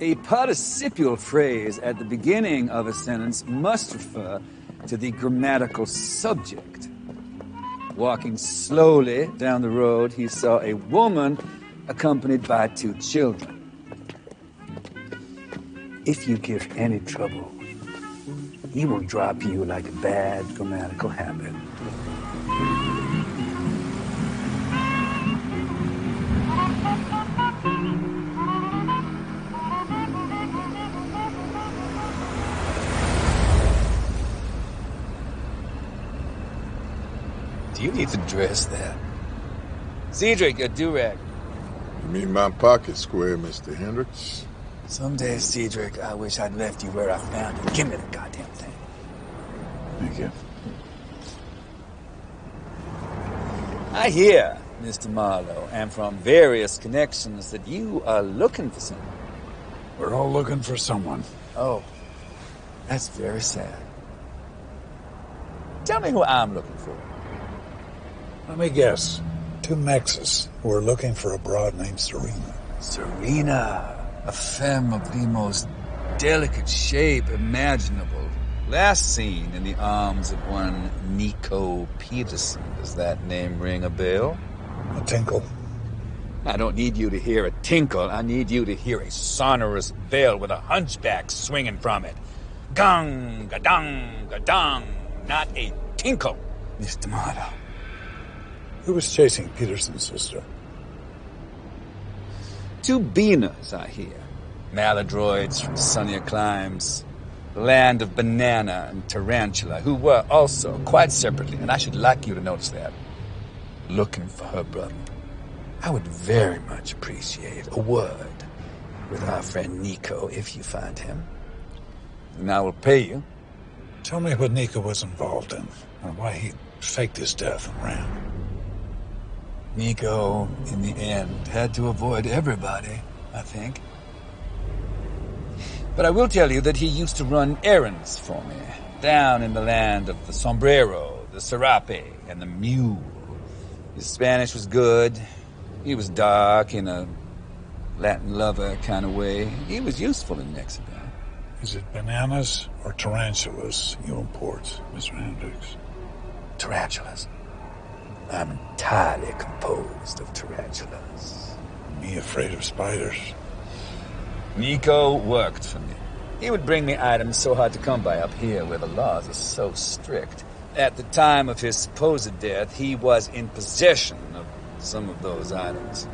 A participial phrase at the beginning of a sentence must refer to the grammatical subject. Walking slowly down the road, he saw a woman accompanied by 2 children. If you give any trouble, he will drop you like a bad grammatical habit. Do you need to dress that? Cedric, your do-rag. You mean my pocket square, Mr. Hendricks? Someday, Cedric, I wish I'd left you where I found you. Give me the goddamn thing. Thank you. I hear, Mr. Marlowe, and from various connections, that you are looking for someone. We're all looking for someone. Oh, that's very sad. Tell me who I'm looking for. Let me guess. 2 Mexes who are looking for a broad named Serena. Serena, a femme of the most delicate shape imaginable. Last seen in the arms of one Nico Peterson. Does that name ring a bell? A tinkle. I don't need you to hear a tinkle. I need you to hear a sonorous bell with a hunchback swinging from it. Gong, ga-dong, ga-dong. Not a tinkle, Mr. Marlowe. Who was chasing Peterson's sister? 2 Beaners, I hear. Maladroids from sunnier climes. The land of Banana and Tarantula, who were also, quite separately, and I should like you to notice that, looking for her brother. I would very much appreciate a word with our friend Nico if you find him. And I will pay you. Tell me what Nico was involved in, and why he faked his death and ran. Nico, in the end, had to avoid everybody, I think. But I will tell you that he used to run errands for me, down in the land of the sombrero, the serape, and the mule. His Spanish was good. He was dark in a Latin lover kind of way. He was useful in Mexico. Is it bananas or tarantulas you import, Mr. Hendricks? Tarantulas. I'm entirely composed of tarantulas. Me afraid of spiders. Nico worked for me. He would bring me items so hard to come by up here where the laws are so strict. At the time of his supposed death, he was in possession of some of those items.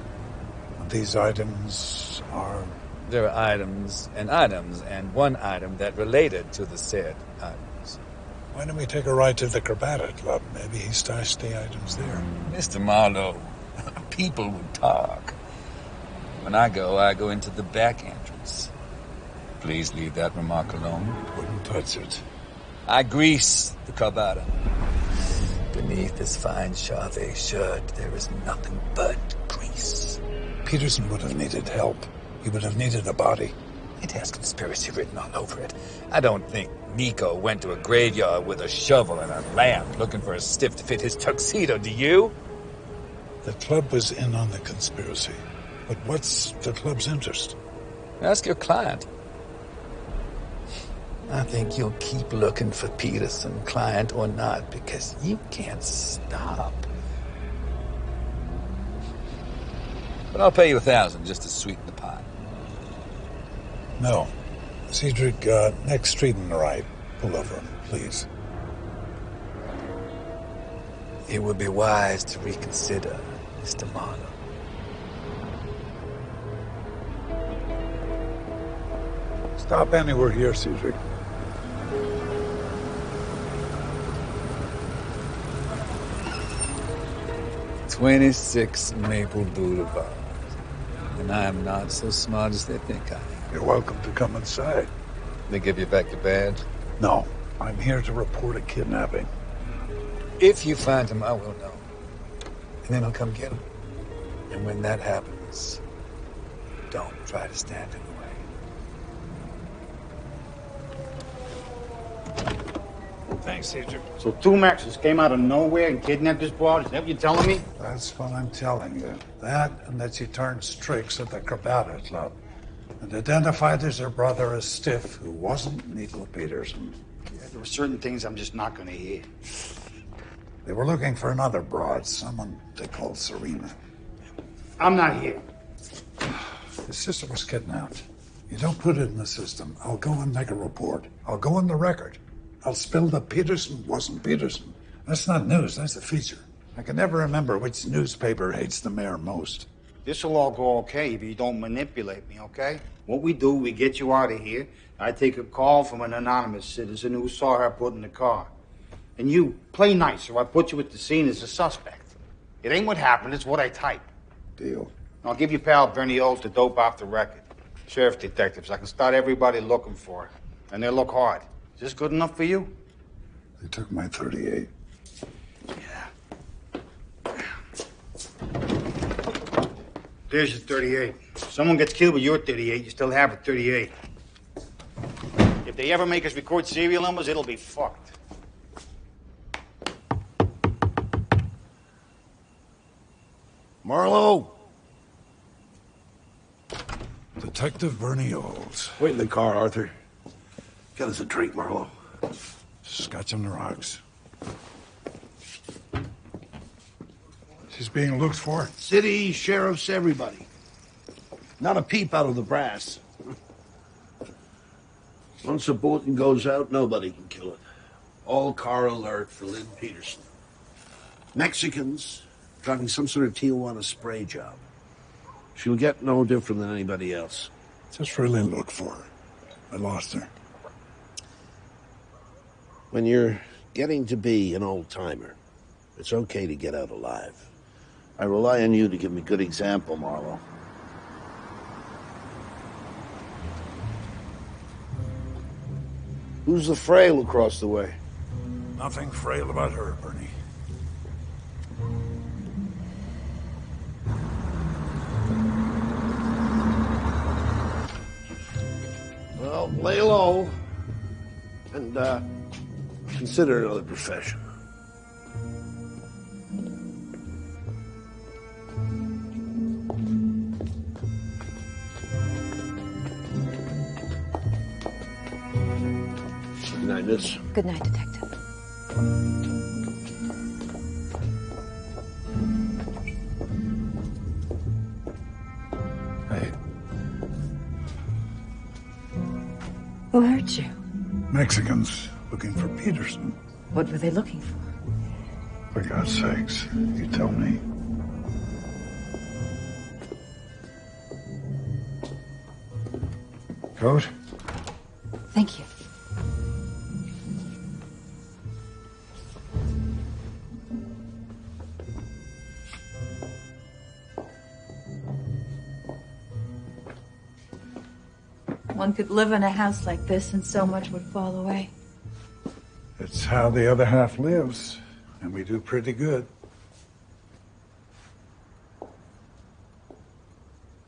These items are... There are items, and one item that related to the said items. Why don't we take a ride to the Corbata Club? Maybe he stashed the items there. Mr. Marlowe, people would talk. When I go into the back entrance. Please leave that remark alone. Wouldn't touch it. I grease the Corbata. Beneath this fine Charvet shirt, there is nothing but grease. Peterson would have needed help. He would have needed a body. It has conspiracy written all over it. I don't think Nico went to a graveyard with a shovel and a lamp looking for a stiff to fit his tuxedo, do you? The club was in on the conspiracy. But what's the club's interest? Ask your client. I think you'll keep looking for Peterson, client or not, because you can't stop. But I'll pay you $1,000 just to sweeten the pot. No. Cedric, next street on the right. Pull over, please. It would be wise to reconsider, Mr. Marlowe. Stop anywhere here, Cedric. "26 Maple Boulevard. And I am not so smart as they think I am. You're welcome to come inside. They give you back your badge? No. I'm here to report a kidnapping. If you find him, I will know. And then I'll come get him. And when that happens, don't try to stand in the way. Thanks, Cedric. So 2 Mexicans came out of nowhere and kidnapped this broad? Is that what you're telling me? That's what I'm telling you. That, and that she turned tricks at the Corbata Club. And identified as her brother as Stiff, who wasn't Nico Peterson. Yeah, there were certain things I'm just not going to hear. They were looking for another broad, someone they called Serena. I'm not here. His sister was kidnapped. You don't put it in the system. I'll go and make a report. I'll go on the record. I'll spill that Peterson wasn't Peterson. That's not news, that's a feature. I can never remember which newspaper hates the mayor most. This'll all go okay if you don't manipulate me, okay? What we do, we get you out of here. I take a call from an anonymous citizen who saw her put in the car. And you play nice, or I put you at the scene as a suspect. It ain't what happened, it's what I type. Deal. I'll give you pal Bernie Oles to dope off the record. Sheriff detectives, I can start everybody looking for it. And they'll look hard. Is this good enough for you? They took my 38. There's your 38. If someone gets killed with your 38, you still have a 38. If they ever make us record serial numbers, it'll be fucked. Marlowe! Detective Bernie Oles. Wait in the car, Arthur. Get us a drink, Marlowe. Scotch on the rocks. She's being looked for? City, sheriffs, everybody. Not a peep out of the brass. Once a bulletin goes out, nobody can kill it. All car alert for Lynn Peterson. Mexicans driving some sort of Tijuana spray job. She'll get no different than anybody else. Just really look for her. I lost her. When you're getting to be an old-timer, it's okay to get out alive. I rely on you to give me a good example, Marlowe. Who's the frail across the way? Nothing frail about her, Bernie. Well, lay low and consider another profession. Good night, miss. Good night, Detective. Hey. Who hurt you? Mexicans looking for Peterson. What were they looking for? For God's sakes, you tell me. Coat? Thank you. One could live in a house like this and so much would fall away. It's how the other half lives, and we do pretty good.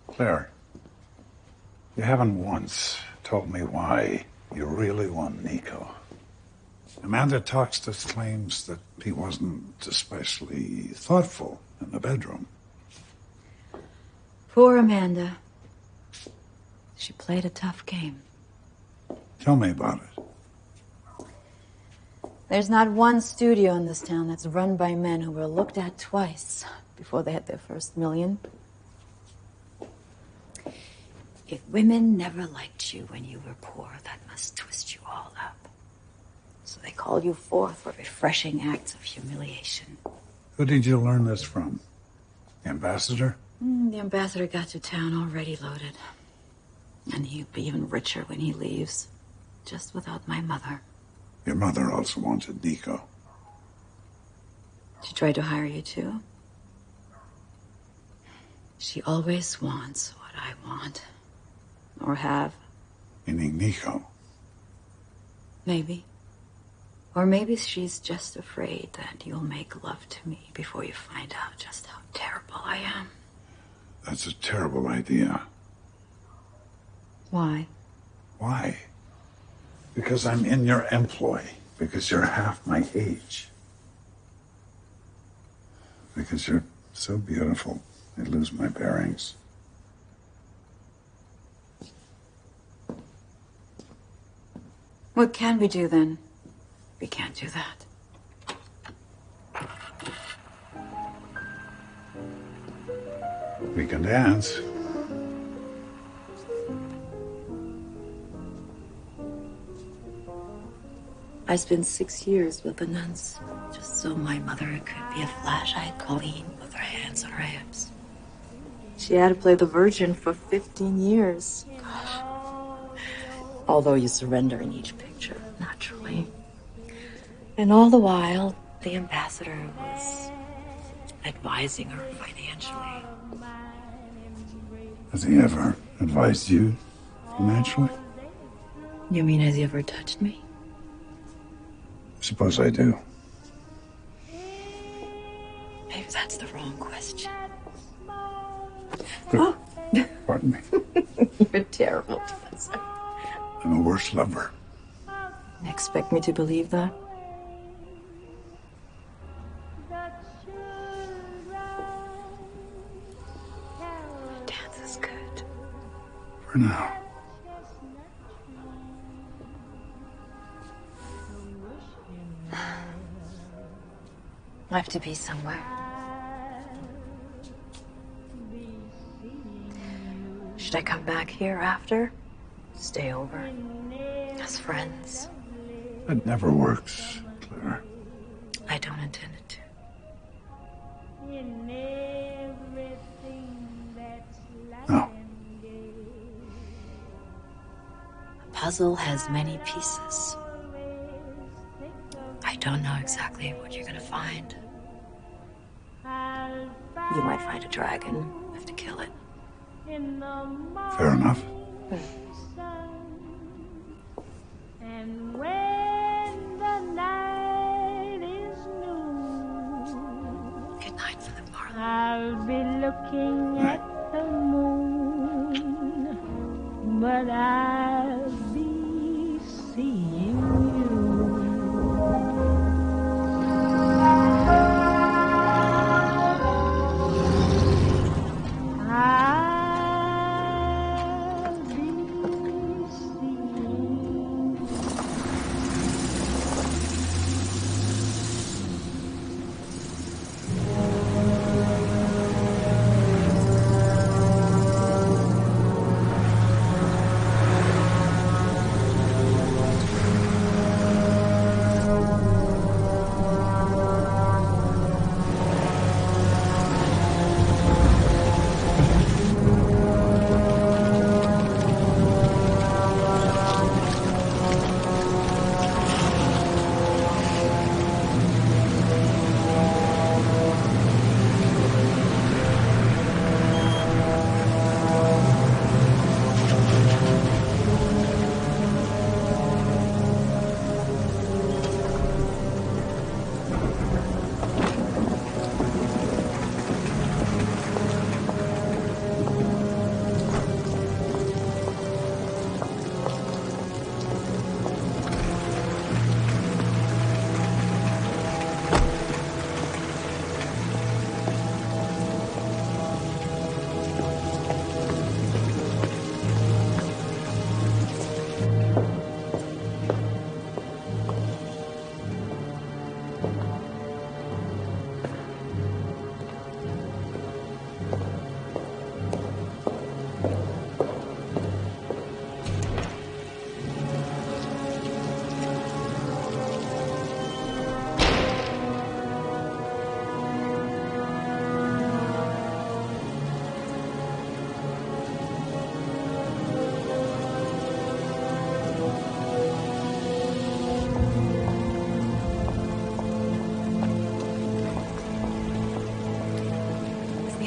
Claire, you haven't once told me why you really want Nico. Amanda Toxtus claims that he wasn't especially thoughtful in the bedroom. Poor Amanda. She played a tough game. Tell me about it. There's not one studio in this town that's run by men who were looked at twice before they had their first million. If women never liked you when you were poor, that must twist you all up. So they call you forth for refreshing acts of humiliation. Who did you learn this from? The ambassador? The ambassador got to town already loaded. And he'll be even richer when he leaves. Just without my mother. Your mother also wanted Nico. She tried to hire you too? She always wants what I want. Or have. Meaning Nico. Maybe. Or maybe she's just afraid that you'll make love to me before you find out just how terrible I am. That's a terrible idea. Why? Why? Because I'm in your employ. Because you're half my age. Because you're so beautiful, I lose my bearings. What can we do then? We can't do that. We can dance. I spent 6 years with the nuns, just so my mother could be a flash-eyed Colleen with her hands on her hips. She had to play the Virgin for 15 years. Gosh. Although you surrender in each picture, naturally. And all the while, the ambassador was advising her financially. Has he ever advised you financially? You mean, has he ever touched me? Suppose I do. Maybe that's the wrong question. Oh. Pardon me. You're terrible, Professor. I'm a worse lover. Expect me to believe that? Dance is good. For now. I have to be somewhere. Should I come back here after? Stay over? As friends? That never works, Claire. I don't intend it to. No. A puzzle has many pieces. I don't know exactly what you're gonna find. You might find a dragon. Have to kill it. Fair enough. And when the night is new, good night, Philip Marlowe. I'll be looking at the moon, but I'll be seeing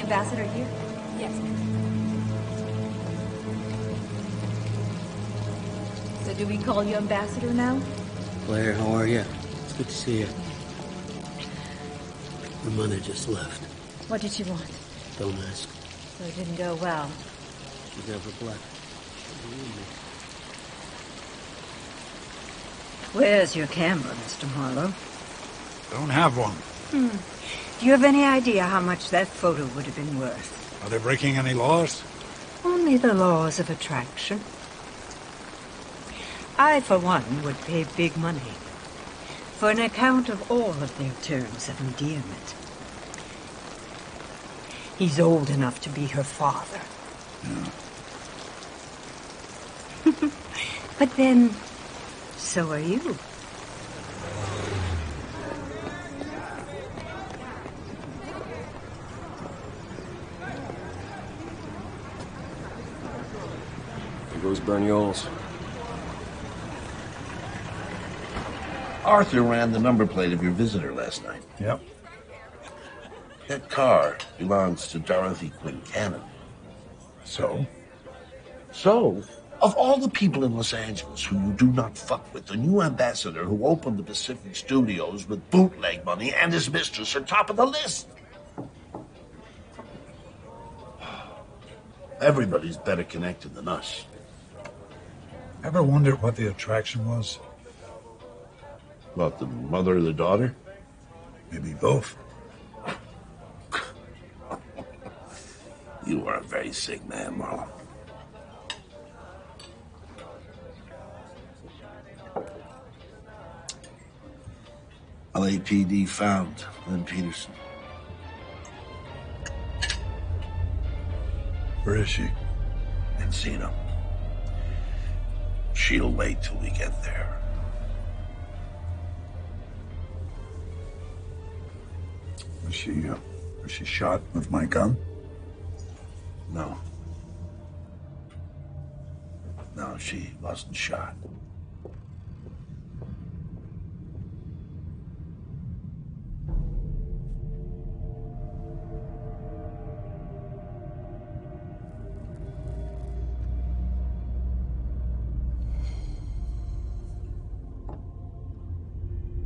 Ambassador here? Yes. So do we call you Ambassador now? Claire, how are you? It's good to see you. Your mother just left. What did she want? Don't ask. So it didn't go well. She's never left. Where's your camera, Mr. Marlowe? Don't have one. Do you have any idea how much that photo would have been worth? Are they breaking any laws? Only the laws of attraction. I, for one, would pay big money for an account of all of their terms of endearment. He's old enough to be her father. Yeah. But then, so are you. There goes Bernioles. Arthur ran the number plate of your visitor last night. Yep. That car belongs to Dorothy Quincannon. So? So, of all the people in Los Angeles who you do not fuck with, the new ambassador who opened the Pacific Studios with bootleg money and his mistress are top of the list. Everybody's better connected than us. Ever wondered what the attraction was? What, the mother or the daughter? Maybe both. You are a very sick man, Marlon. LAPD found Lynn Peterson. Where is she? Encino. She'll wait till we get there. Was she shot with my gun? No. No, she wasn't shot.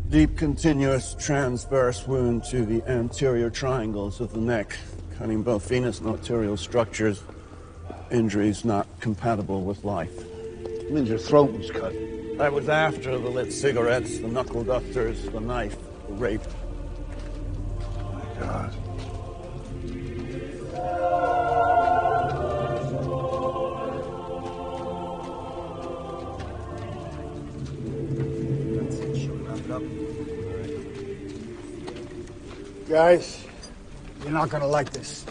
Deep continuous transverse wound to the anterior triangles of the neck, cutting both venous and arterial structures. Injuries not compatible with life. It means your throat was cut. That was after the lit cigarettes, the knuckle dusters, the knife, the rape. Oh my God. Guys, you're not gonna like this.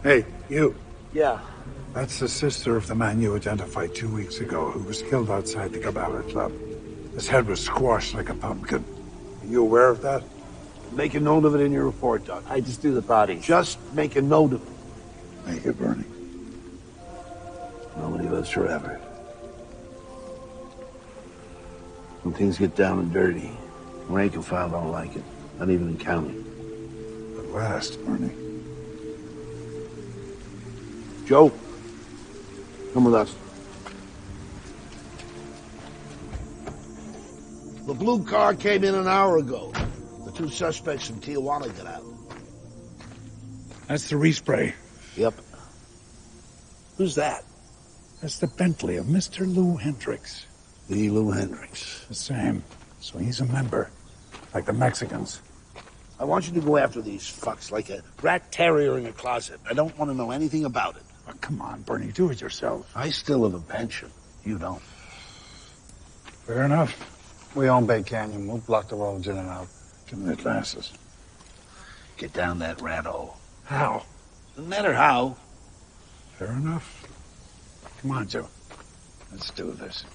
Hey, you. Yeah. That's the sister of the man you identified 2 weeks ago who was killed outside the Cabela Club. His head was squashed like a pumpkin. Are you aware of that? Make a note of it in your report, Doc. I just do the bodies. Just make a note of it. Make it, Bernie. Nobody lives forever. When things get down and dirty, rank and file don't like it. Not even in county. At last, Bernie. Joe, come with us. The blue car came in an hour ago. The two suspects from Tijuana got out. That's the respray. Yep. Who's that? That's the Bentley of Mr. Lou Hendricks. The Lou Hendricks. The same. So he's a member. Like the Mexicans. I want you to go after these fucks like a rat terrier in a closet. I don't want to know anything about it. Oh, come on, Bernie, do it yourself. I still have a pension. You don't. Fair enough. We own Bay Canyon. We'll block the roads in and out. Give me the glasses. Get down that rat hole. How? Doesn't matter how. Fair enough. Come on, Joe. Let's do this.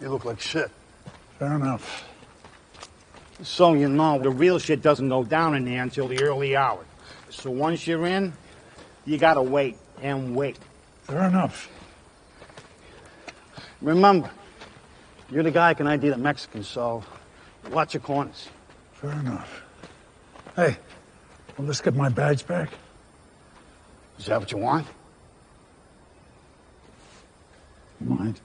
You look like shit. Fair enough. So you know, the real shit doesn't go down in there until the early hours. So once you're in, you gotta wait and wait. Fair enough. Remember, you're the guy who can ID the Mexicans, so watch your corners. Fair enough. Hey, will this get my badge back? Is that what you want? You mind?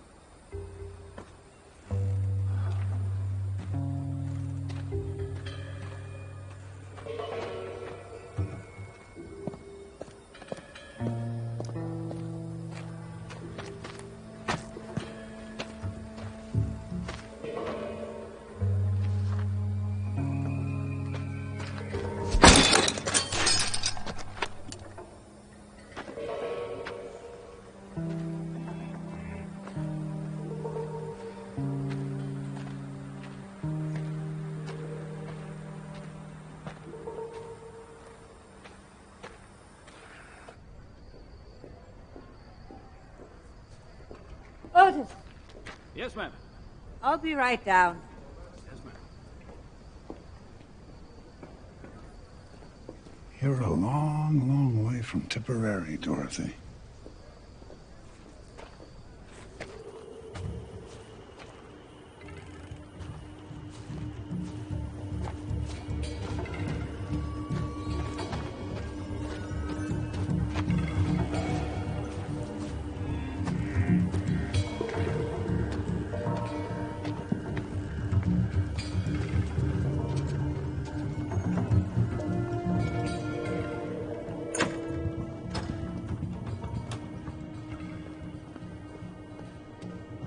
Yes, ma'am. I'll be right down. Yes, ma'am. You're a long, long way from Tipperary, Dorothy.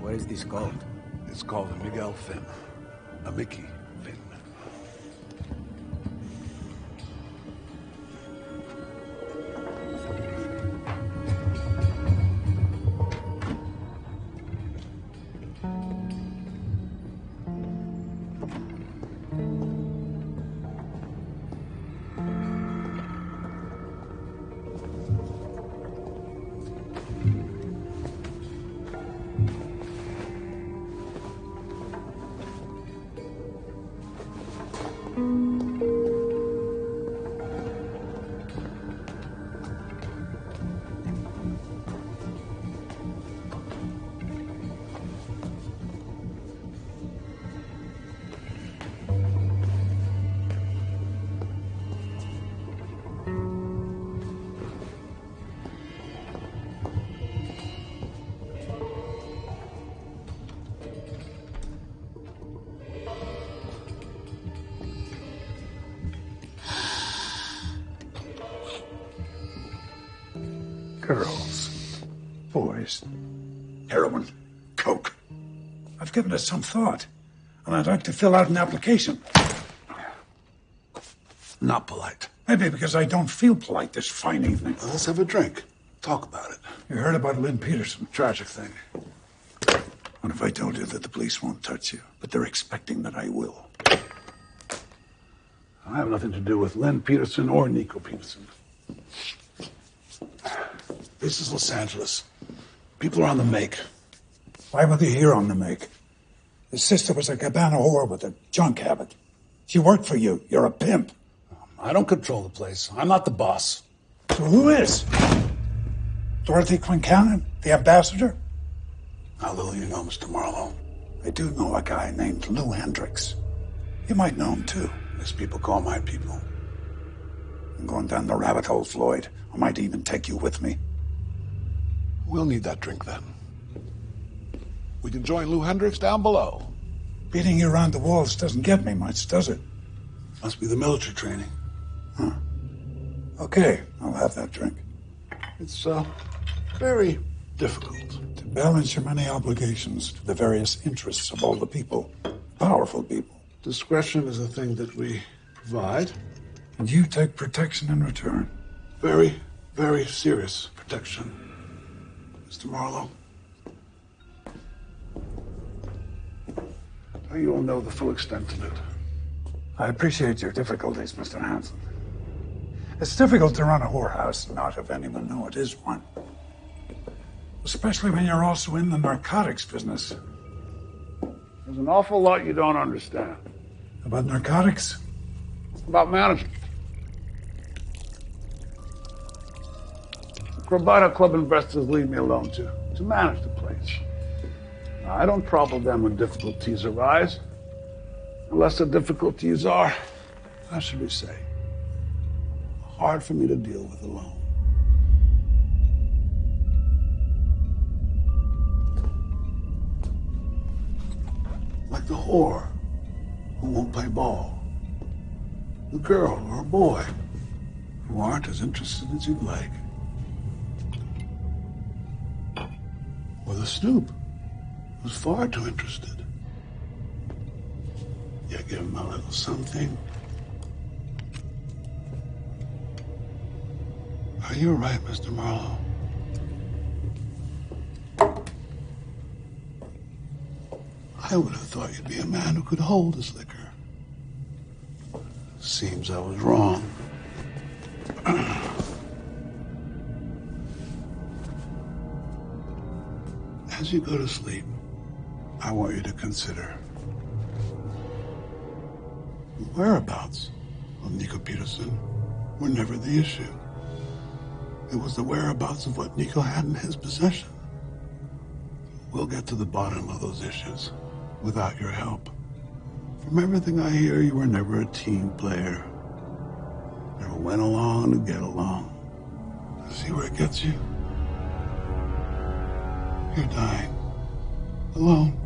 What is this called? It's called a Miguel Fin. A Mickey Fin. Girls, boys, heroin, coke. I've given it some thought, and I'd like to fill out an application. Not polite. Maybe because I don't feel polite this fine evening. Well, let's have a drink. Talk about it. You heard about Lynn Peterson? Tragic thing. What if I told you that the police won't touch you, but they're expecting that I will? I have nothing to do with Lynn Peterson or Nico Peterson. This is Los Angeles. People are on the make. Why were they here on the make? His sister was a cabana whore with a junk habit. She worked for you. You're a pimp. I don't control the place. I'm not the boss. So who is? Dorothy Quincannon, the ambassador? How little you know, Mr. Marlowe. I do know a guy named Lou Hendricks. You might know him, too. These people call my people. I'm going down the rabbit hole, Floyd. I might even take you with me. We'll need that drink, then. We can join Lou Hendricks down below. Beating you around the walls doesn't get me much, does it? Must be the military training. Huh. Okay, I'll have that drink. It's, very difficult. To balance your many obligations to the various interests of all the people, powerful people. Discretion is a thing that we provide. And you take protection in return. Very, very serious protection. Mr. Marlowe. Now you all know the full extent of it. I appreciate your difficulties, Mr. Hanson. It's difficult to run a whorehouse and not have anyone know it is one. Especially when you're also in the narcotics business. There's an awful lot you don't understand. About narcotics? About management. The Corbata Club investors leave me alone to manage the place. Now, I don't trouble them when difficulties arise. Unless the difficulties are, how should we say, hard for me to deal with alone. Like the whore who won't play ball. The girl or a boy who aren't as interested as you'd like. Or the snoop who's far too interested. You give him a little something. Are you right, Mr. Marlowe? I would have thought you'd be a man who could hold his liquor. Seems I was wrong. As you go to sleep, I want you to consider the whereabouts of Nico Peterson were never the issue. It was the whereabouts of what Nico had in his possession. We'll get to the bottom of those issues without your help. From everything I hear, you were never a team player. Never went along to get along. See where it gets you? You're dying. Alone.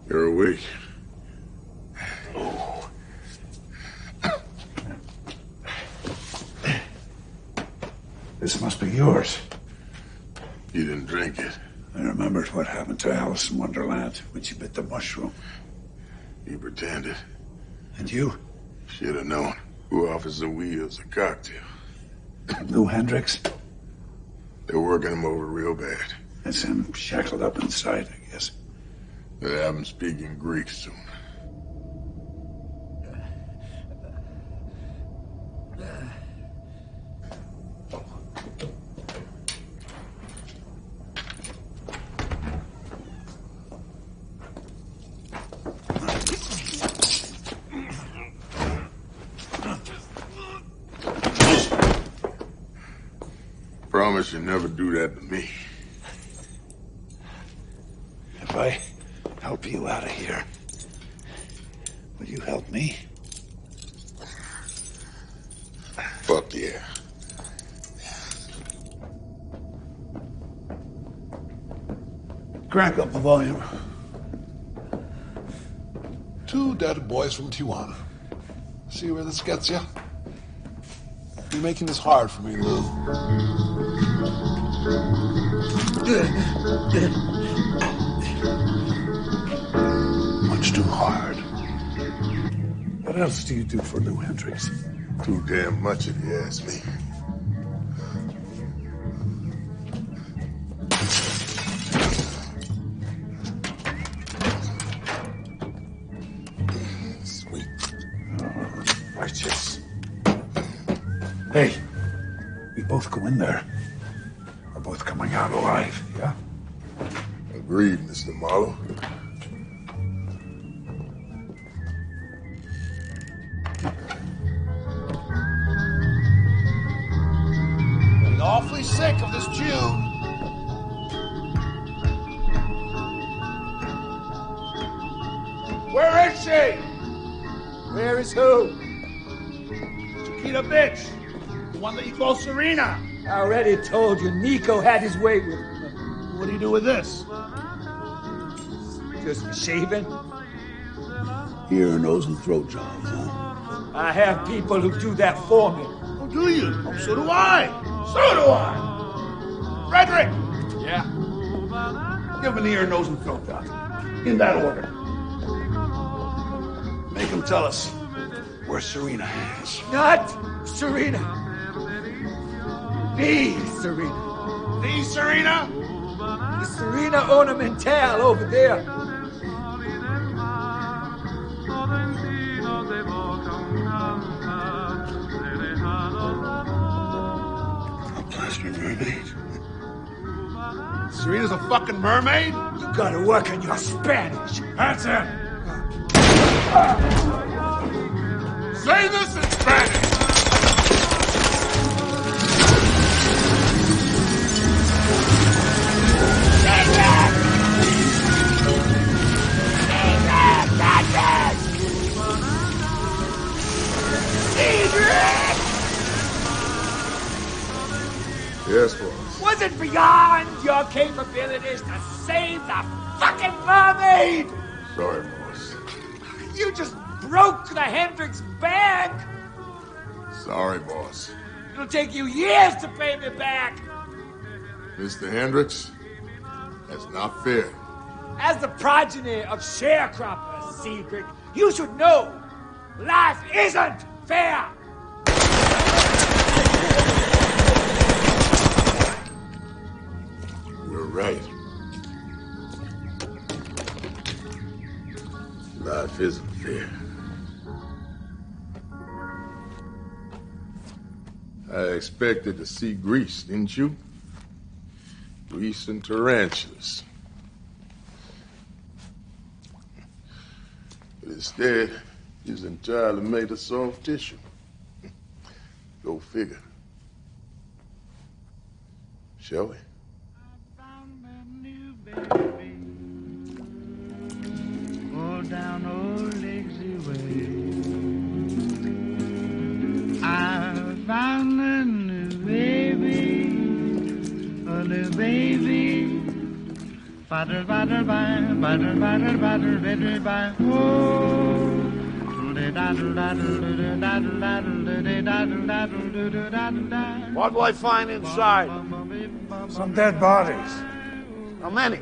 You're awake. This must be yours. You didn't drink it. I remembered what happened to Alice in Wonderland when she bit the mushroom. You pretended. And you? Should have known. Who offers the wheels a cocktail? Lou Hendricks? They're working him over real bad. That's him shackled up inside, I guess. They'll have him speaking Greek soon. Promise you never do that to me. If I help you out of here, will you help me? Fuck yeah. Crank up the volume. 2 dead boys from Tijuana. See where this gets you? You're making this hard for me, Lou. Much too hard. What else do you do for Lou Hendricks? Too damn much if you ask me. Sweet. Oh, righteous. Hey, we both go in there. We're both coming out alive, yeah? Agreed, Mr. Marlowe. Getting awfully sick of this Jew. Where is she? Where is who? Chiquita bitch. The one that you call Serena. I already told you, Nico had his way with her. What do you do with this? Just for shaving. Ear, nose, and throat jobs, huh? I have people who do that for me. Oh, do you? Oh, so do I. So do I. Frederick! Yeah? Give him an ear, nose, and throat job. In that order. Make him tell us where Serena is. Not Serena. The Serena. The Serena? The Serena Ornamental over there. A plaster mermaid? Serena's a fucking mermaid? You gotta work on your Spanish. That's it. Say this in Spanish. Yes, boss. Was it beyond your capabilities to save the fucking mermaid? Sorry, boss. You just broke the Hendricks Bank. Sorry, boss. It'll take you years to pay me back. Mr. Hendricks, that's not fair. As the progeny of sharecroppers, Cedric, you should know life isn't fair. You're right. Life isn't fair. I expected to see grease, didn't you? Grease and tarantulas. But instead, he's entirely made of soft tissue. Go figure. Shall we? Go down old lazy way. I found a new baby, a new baby. Butter, butter, butter, butter, butter, butter, butter, butter, oh. What will I find inside? Some dead bodies. How many?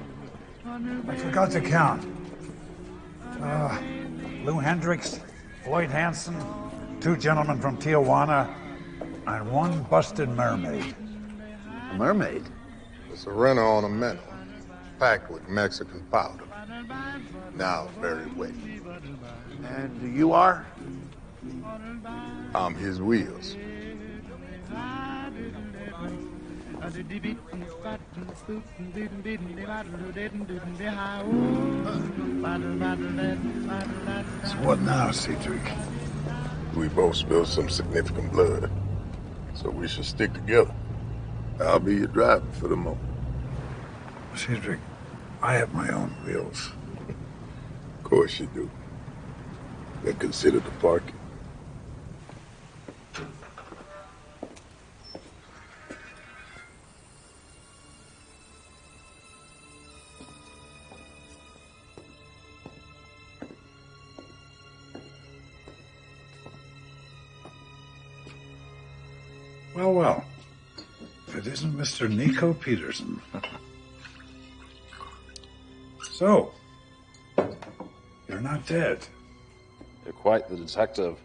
I forgot to count. Lou Hendricks, Floyd Hansen, 2 gentlemen from Tijuana, and 1 busted mermaid. A mermaid? The Serena Ornamental, packed with Mexican powder. Now very wet. And you are? I'm his wheels. So what now, Cedric? We both spilled some significant blood, so we should stick together. I'll be your driver for the moment. Cedric, I have my own wheels. Of course you do. Then consider the parking. Well, well. If it isn't Mr. Nico Peterson. So, you're not dead. You're quite the detective.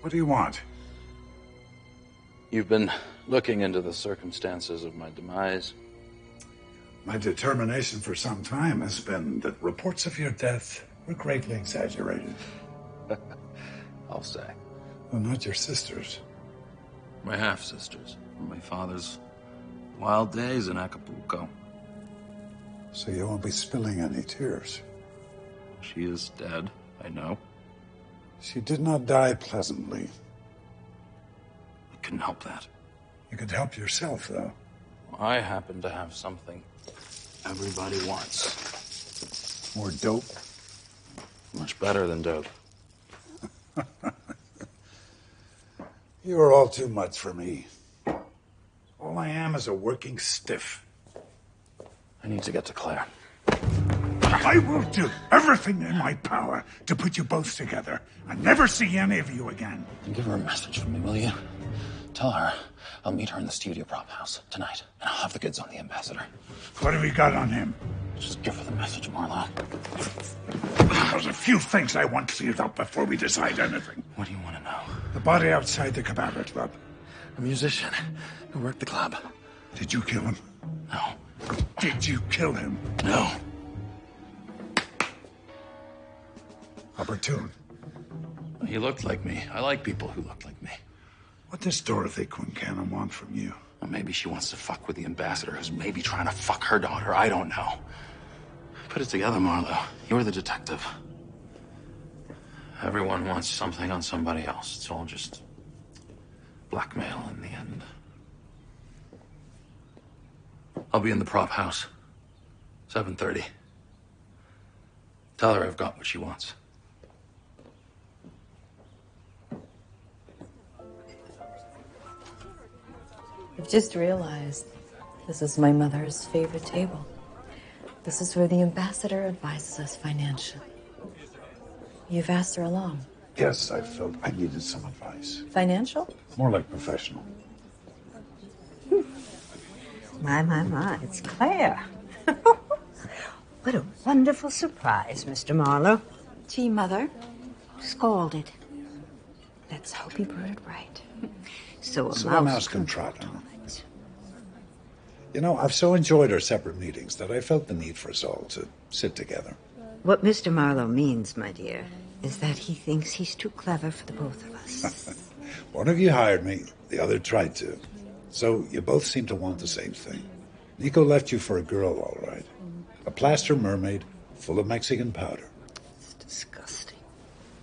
What do you want? You've been looking into the circumstances of my demise. My determination for some time has been that reports of your death were greatly exaggerated. I'll say. Well, not your sisters. My half-sisters. From my father's wild days in Acapulco. So you won't be spilling any tears. She is dead, I know. She did not die pleasantly. I couldn't help that. You could help yourself, though. I happen to have something everybody wants. More dope? Much better than dope. You are all too much for me. All I am is a working stiff. I need to get to Claire. I will do everything in my power to put you both together and never see any of you again. Give her a message from me, will you? Tell her I'll meet her in the studio prop house tonight, and I'll have the goods on the ambassador. What have you got on him? Just give her the message, Marlowe. There's a few things I want cleared up before we decide anything. What do you want to know? The body outside the Cabana Club. A musician who worked the club. Did you kill him? No. Did you kill him? No. Opportune. He looked like me. I like people who look like me. What does Dorothy Quincannon want from you? Well, maybe she wants to fuck with the ambassador who's maybe trying to fuck her daughter. I don't know. Put it together, Marlowe. You're the detective. Everyone wants something on somebody else. It's all just blackmail in the end. I'll be in the prop house. 7:30. Tell her I've got what she wants. I've just realized this is my mother's favorite table. This is where the ambassador advises us financially. You've asked her along. Yes, I felt I needed some advice. Financial? More like professional. My, it's Claire. What a wonderful surprise, Mr. Marlowe. Tea, Mother. Scalded. Let's hope he brewed it right. So a mouse can trot on. You know, I've so enjoyed our separate meetings that I felt the need for us all to sit together. What Mr. Marlowe means, my dear, is that he thinks he's too clever for the both of us. One of you hired me, the other tried to. So you both seem to want the same thing. Nico left you for a girl, all right. A plaster mermaid full of Mexican powder. It's disgusting.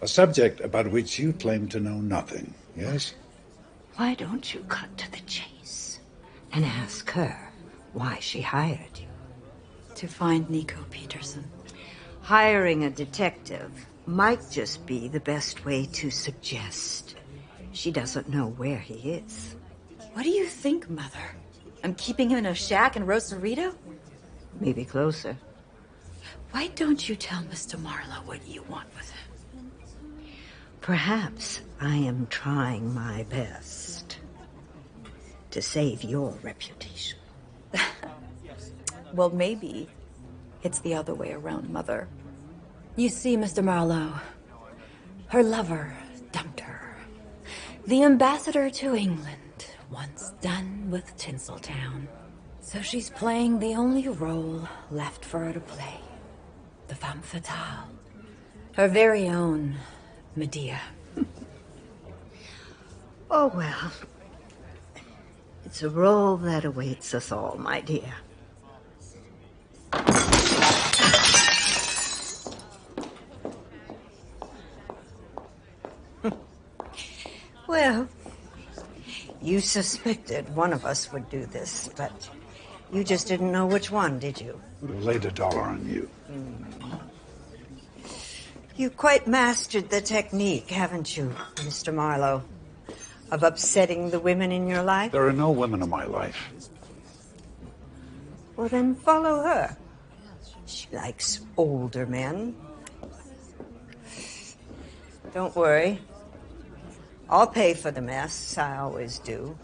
A subject about which you claim to know nothing, yes? Why don't you cut to the chase and ask her why she hired you? To find Nico Peterson. Hiring a detective might just be the best way to suggest she doesn't know where he is. What do you think, Mother? I'm keeping him in a shack in Rosarito? Maybe closer. Why don't you tell Mr. Marlowe what you want with him? Perhaps I am trying my best to save your reputation. Well, maybe it's the other way around, Mother. You see, Mr. Marlowe, her lover dumped her. The ambassador to England, once done with Tinseltown. So she's playing the only role left for her to play. The femme fatale. Her very own Medea. Oh, well. It's a role that awaits us all, my dear. Well, you suspected one of us would do this, but you just didn't know which one, did you? Would have laid $1 on you. You've quite mastered the technique, haven't you, Mr. Marlowe, of upsetting the women in your life? There are no women in my life. Well, then follow her. She likes older men. Don't worry. I'll pay for the mess. I always do.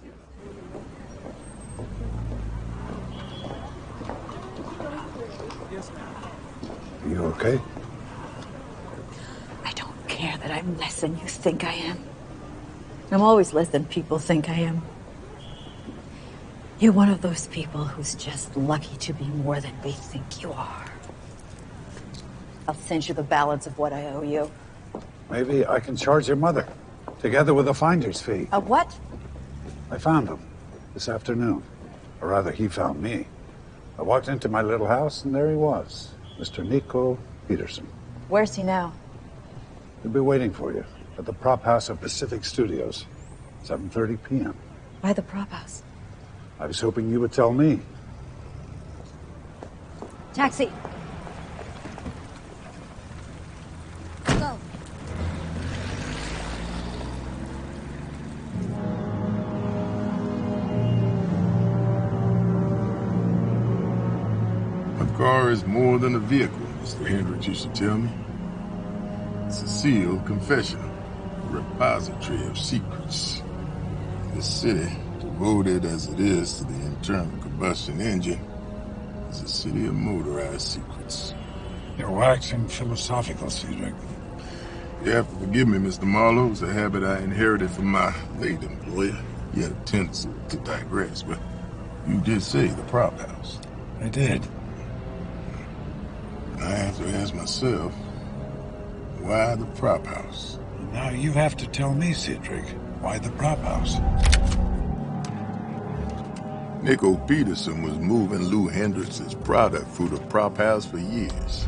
Are you okay? I don't care that I'm less than you think I am. I'm always less than people think I am. You're one of those people who's just lucky to be more than we think you are. I'll send you the balance of what I owe you. Maybe I can charge your mother, together with a finder's fee. A what? I found him this afternoon. Or rather, he found me. I walked into my little house, and there he was, Mr. Nico Peterson. Where's he now? He'll be waiting for you at the prop house of Pacific Studios, 7:30 p.m. Why the prop house? I was hoping you would tell me. Taxi. car is more than a vehicle, Mr. Hendricks used to tell me. It's a sealed confessional, a repository of secrets. This city, devoted as it is to the internal combustion engine, is a city of motorized secrets. You're waxing philosophical, Cedric. You have to forgive me, Mr. Marlowe. It's a habit I inherited from my late employer. He had a tendency to digress, but you did say the prop house. I did. And I have to ask myself, why the prop house? Now you have to tell me, Cedric, why the prop house? Nico Peterson was moving Lou Hendricks' product through the prop house for years.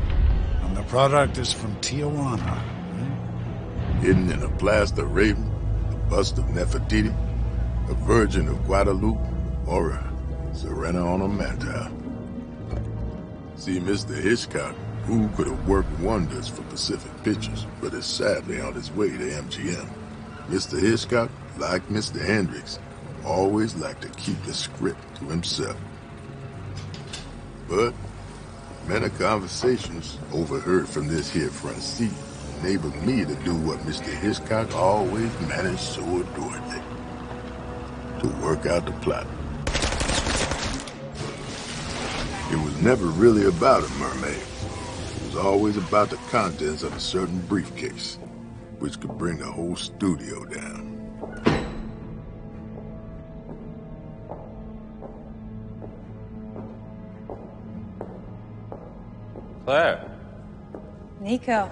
And the product is from Tijuana. Hidden in a plaster raven, a bust of Nefertiti, a Virgin of Guadalupe, or a Serena ornamental. See, Mr. Hitchcock, who could have worked wonders for Pacific Pictures, but is sadly on his way to MGM. Mr. Hitchcock, like Mr. Hendricks, always liked to keep the script to himself. But many conversations overheard from this here front seat enabled me to do what Mr. Hitchcock always managed so adroitly. To work out the plot. It was never really about a mermaid. It was always about the contents of a certain briefcase, which could bring the whole studio down. Claire, Nico,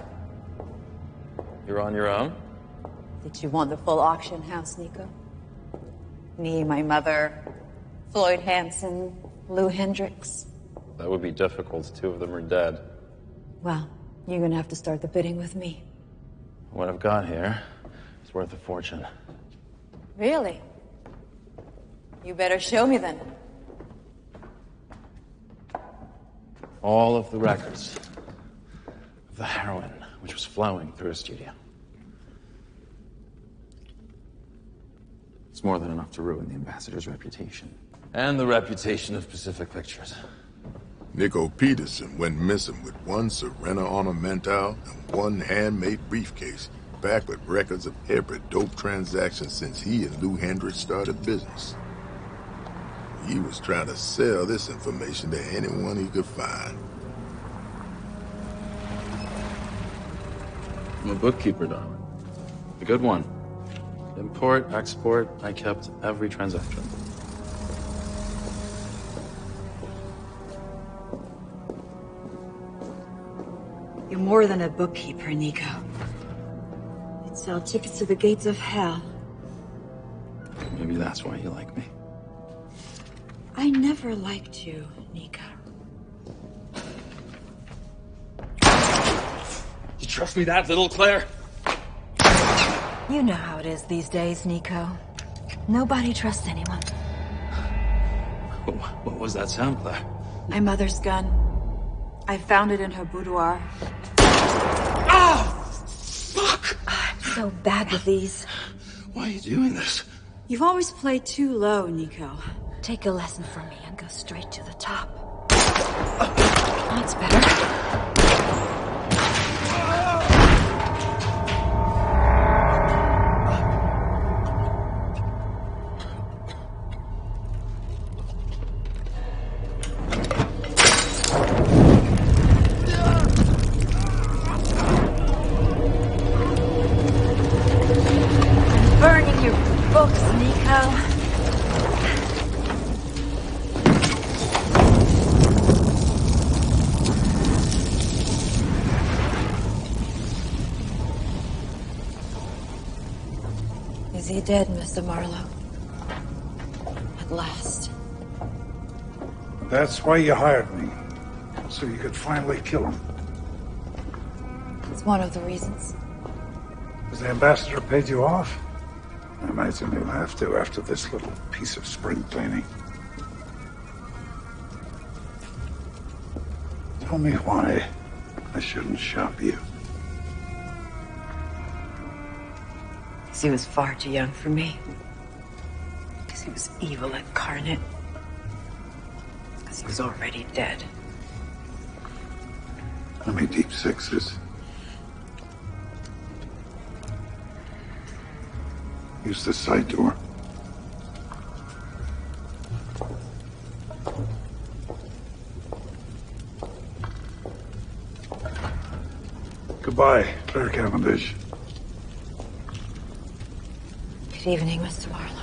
you're on your own? did you want the full auction house, Nico? Me, my mother, Floyd Hansen, Lou Hendricks. That would be difficult. Two of them are dead. Well, you're gonna have to start the bidding with me. What I've got here is worth a fortune. Really? You better show me then. All of the records of the heroin which was flowing through a studio. It's more than enough to ruin the ambassador's reputation. And the reputation of Pacific Pictures. Nico Peterson went missing with one Serena ornamental and one handmade briefcase, backed with records of every dope transaction since he and Lou Hendricks started business. He was trying to sell this information to anyone he could find. I'm a bookkeeper, darling. A good one. Import, export, I kept every transaction. You're more than a bookkeeper, Nico. You'd sell tickets to the gates of hell. Maybe that's why you like me. I never liked you, Nico. You trust me that little, Claire? You know how it is these days, Nico. Nobody trusts anyone. What was that sound, Claire? My mother's gun. I found it in her boudoir. Ah! Fuck! I'm so bad with these. Why are you doing this? You've always played too low, Nico. Take a lesson from me and go straight to the top. That's better. Burning your books, Nico. Is he dead, Mr. Marlowe? At last. That's why you hired me. So you could finally kill him. It's one of the reasons. Has the ambassador paid you off? I imagine he'll have to after this little piece of spring cleaning. Tell me why I shouldn't shop you. Because he was far too young for me. Because he was evil incarnate. Because he was already dead. Let me deep sixes. Use the side door. Goodbye, Claire Cavendish. Good evening, Mr. Marlowe.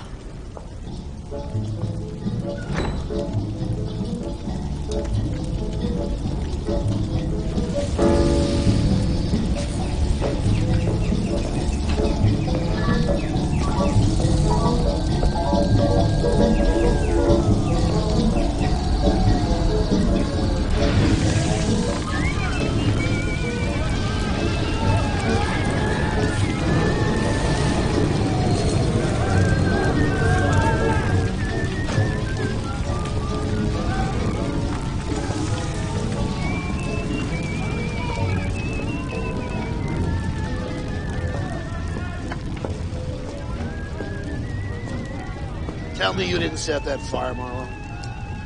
Tell me you didn't set that fire, Marlowe.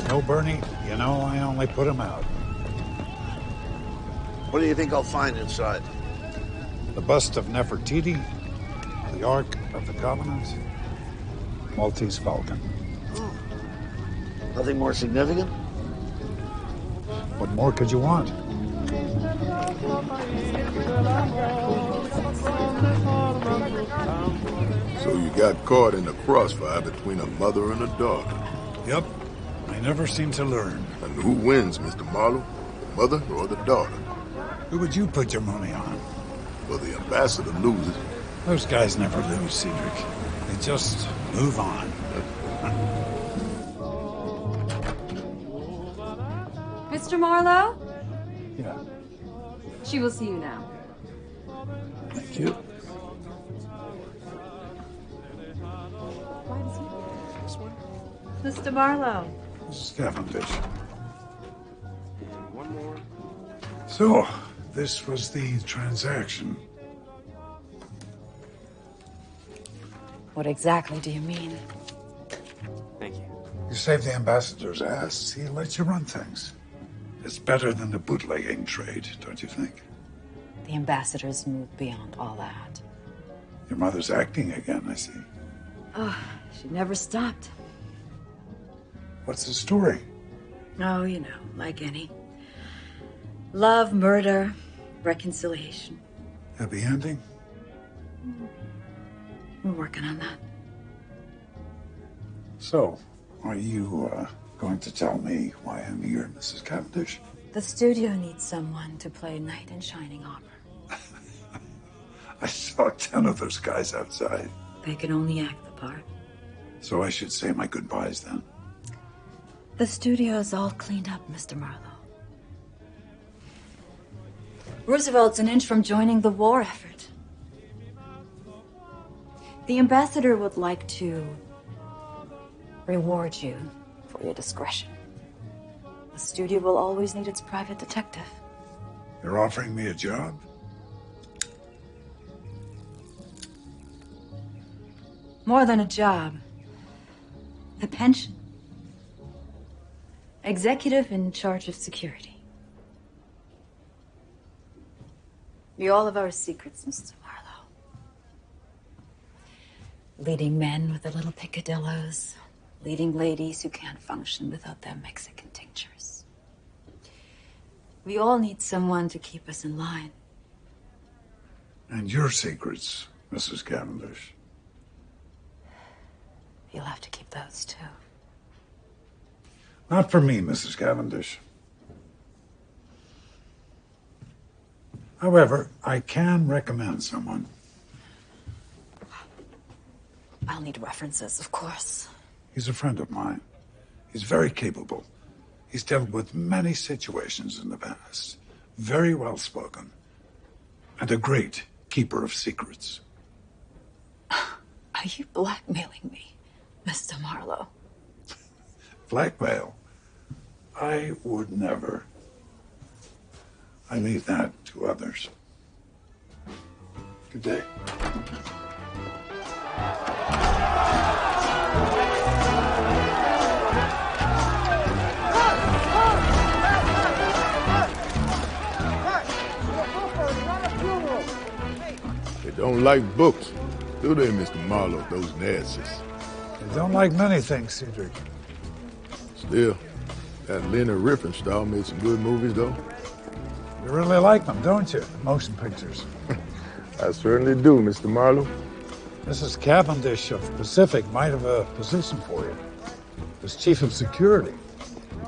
No, Bernie. You know, I only put him out. What do you think I'll find inside? The bust of Nefertiti, the Ark of the Covenant, Maltese Falcon. Oh. Nothing more significant? What more could you want? So you got caught in the crossfire between a mother and a daughter. Yep. I never seem to learn. And who wins, Mr. Marlowe? The mother or the daughter? Who would you put your money on? Well, the ambassador loses. Those guys never lose, Cedric. They just move on. Mr. Marlowe? Yeah. She will see you now. Thank you. Mr. Marlowe. Mrs. Cavendish. One more. So, this was the transaction. What exactly do you mean? Thank you. You saved the ambassador's ass. He lets you run things. It's better than the bootlegging trade, don't you think? The ambassador's moved beyond all that. Your mother's acting again, I see. Oh, she never stopped. What's the story? Oh, you know, like any. Love, murder, reconciliation. Happy ending? We're working on that. So, are you going to tell me why I'm here, Mrs. Cavendish? The studio needs someone to play knight in shining armor. I saw 10 of those guys outside. They can only act the part. So I should say my goodbyes then. The studio's all cleaned up, Mr. Marlowe. Roosevelt's an inch from joining the war effort. The ambassador would like to reward you for your discretion. The studio will always need its private detective. You're offering me a job? More than a job. A pension. Executive in charge of security. We all have our secrets, Mr. Marlowe. Leading men with their little picadillos. Leading ladies who can't function without their Mexican tinctures. We all need someone to keep us in line. And your secrets, Mrs. Cavendish? You'll have to keep those, too. Not for me, Mrs. Cavendish. However, I can recommend someone. I'll need references, of course. He's a friend of mine. He's very capable. He's dealt with many situations in the past. Very well spoken. And a great keeper of secrets. Are you blackmailing me, Mr. Marlowe? Blackmail? I would never. I leave that to others. Good day. They don't like books, do they, Mr. Marlowe, those Nazis? They don't like many things, Cedric. Still, that Lena Riefenstahl made some good movies, though. You really like them, don't you? Motion pictures. I certainly do, Mr. Marlowe. Mrs. Cavendish of Pacific might have a position for you. As chief of security.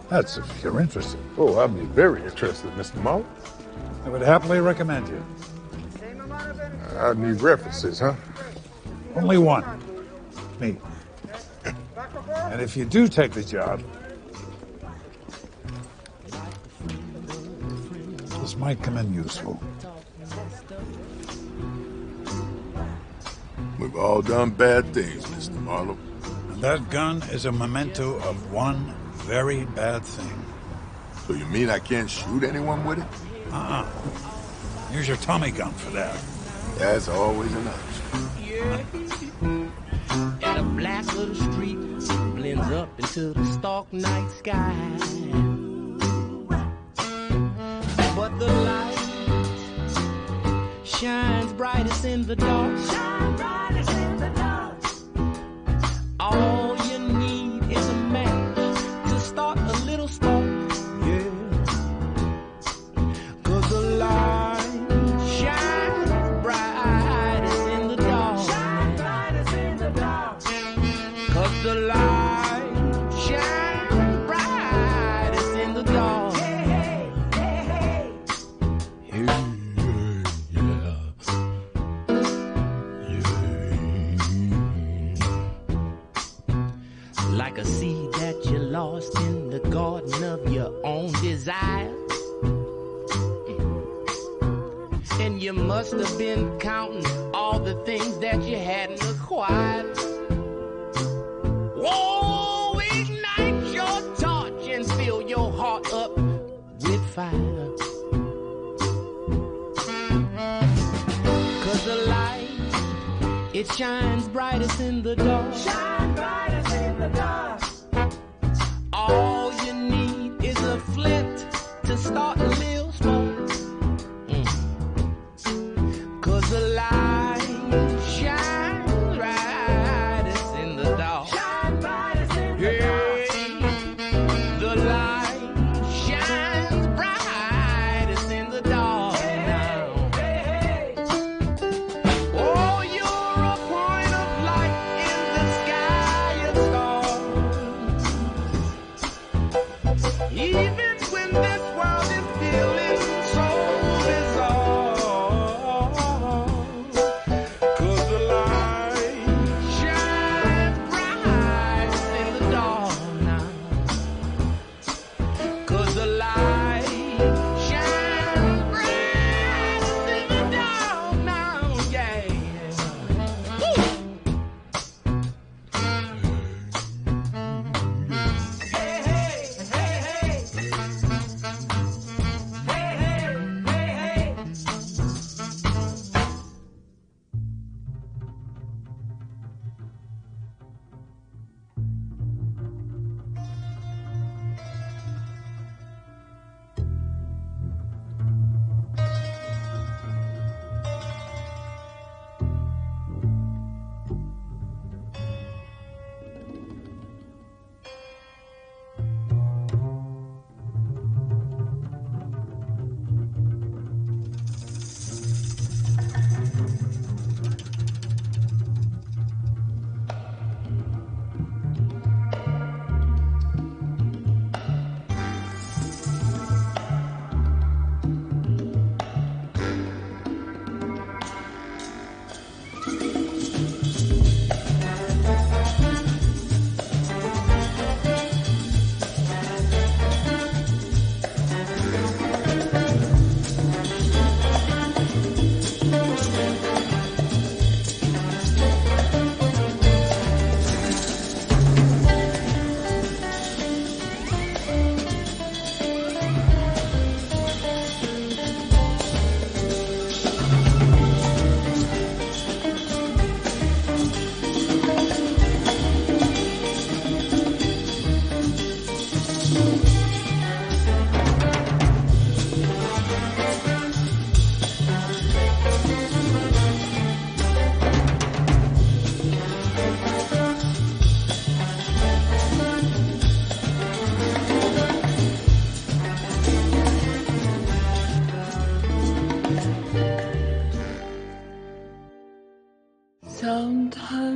That's if you're interested. Oh, I'd be very interested, Mr. Marlowe. I would happily recommend you. I need references, huh? Only one. Me. And if you do take the job, this might come in useful. We've all done bad things, Mr. Marlowe. And that gun is a memento of one very bad thing. So you mean I can't shoot anyone with it? Uh-uh. Use your Tommy gun for that. That's always an option. And a black little street blends up into the stark night sky. But the light shines brightest in the dark. Shine brightest in the dark. All you need is a match to start a little spark. Yeah. 'Cause the light shines brightest in the dark. Shine brightest in the dark. 'Cause the light shines brightest in the dark. Hey, hey, hey, hey. Like a seed that you lost in the garden of your own desire. And you must have been counting all the things that you hadn't acquired. Whoa, ignite your torch and fill your heart up with fire. 'Cause the light, it shines brightest in the dark. Shine brightest in the dark. All you need is a flint to start a little smoke. 'Cause the light shines brightest in the dark. Shine brightest in the dark. The light shines brightest in the dark. Hey, hey, hey. Oh, you're a point of light in the sky, a star.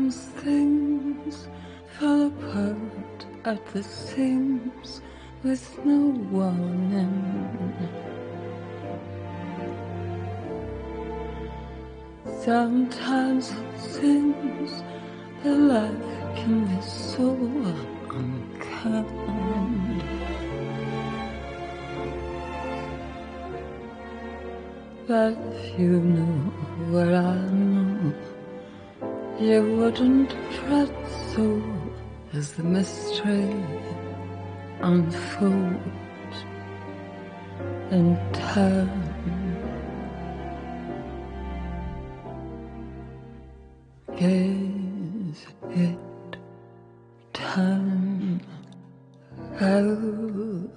Sometimes things fall apart at the seams with no warning. Sometimes it seems that life can be so unkind. But if you knew what I know, you wouldn't fret so as the mystery unfolds in time. Give it time. Oh,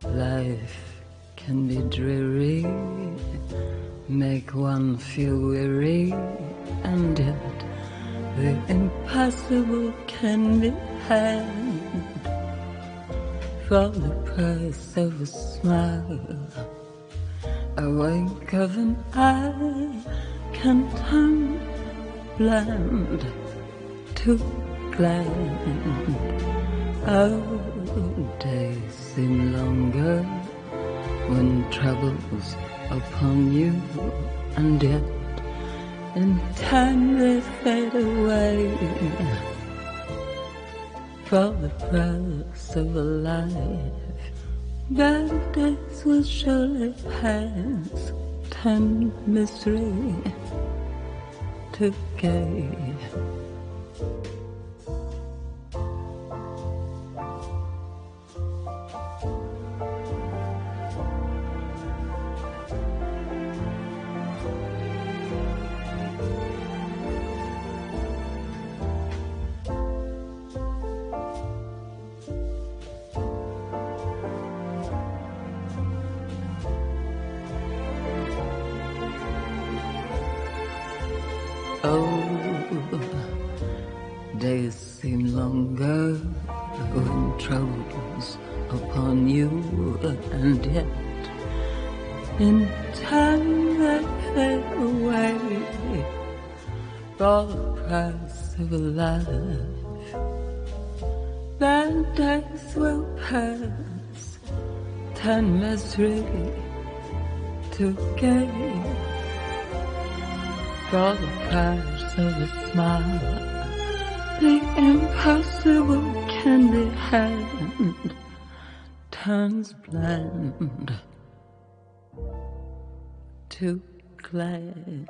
life can be dreary, make one feel weary, and yet the impossible can be had for the price of a smile. A wink of an eye can turn bland to glad. Oh, days seem longer when troubles upon you, and yet in time they fade away for the price of a life. Bad days will surely pass, turn misery to gay. Days seem longer when troubles upon you, and yet in time they fade away for the price of a life. Bad days will pass, turn misery to gain for the price of a smile. The impossible can be had, turns bland to glad.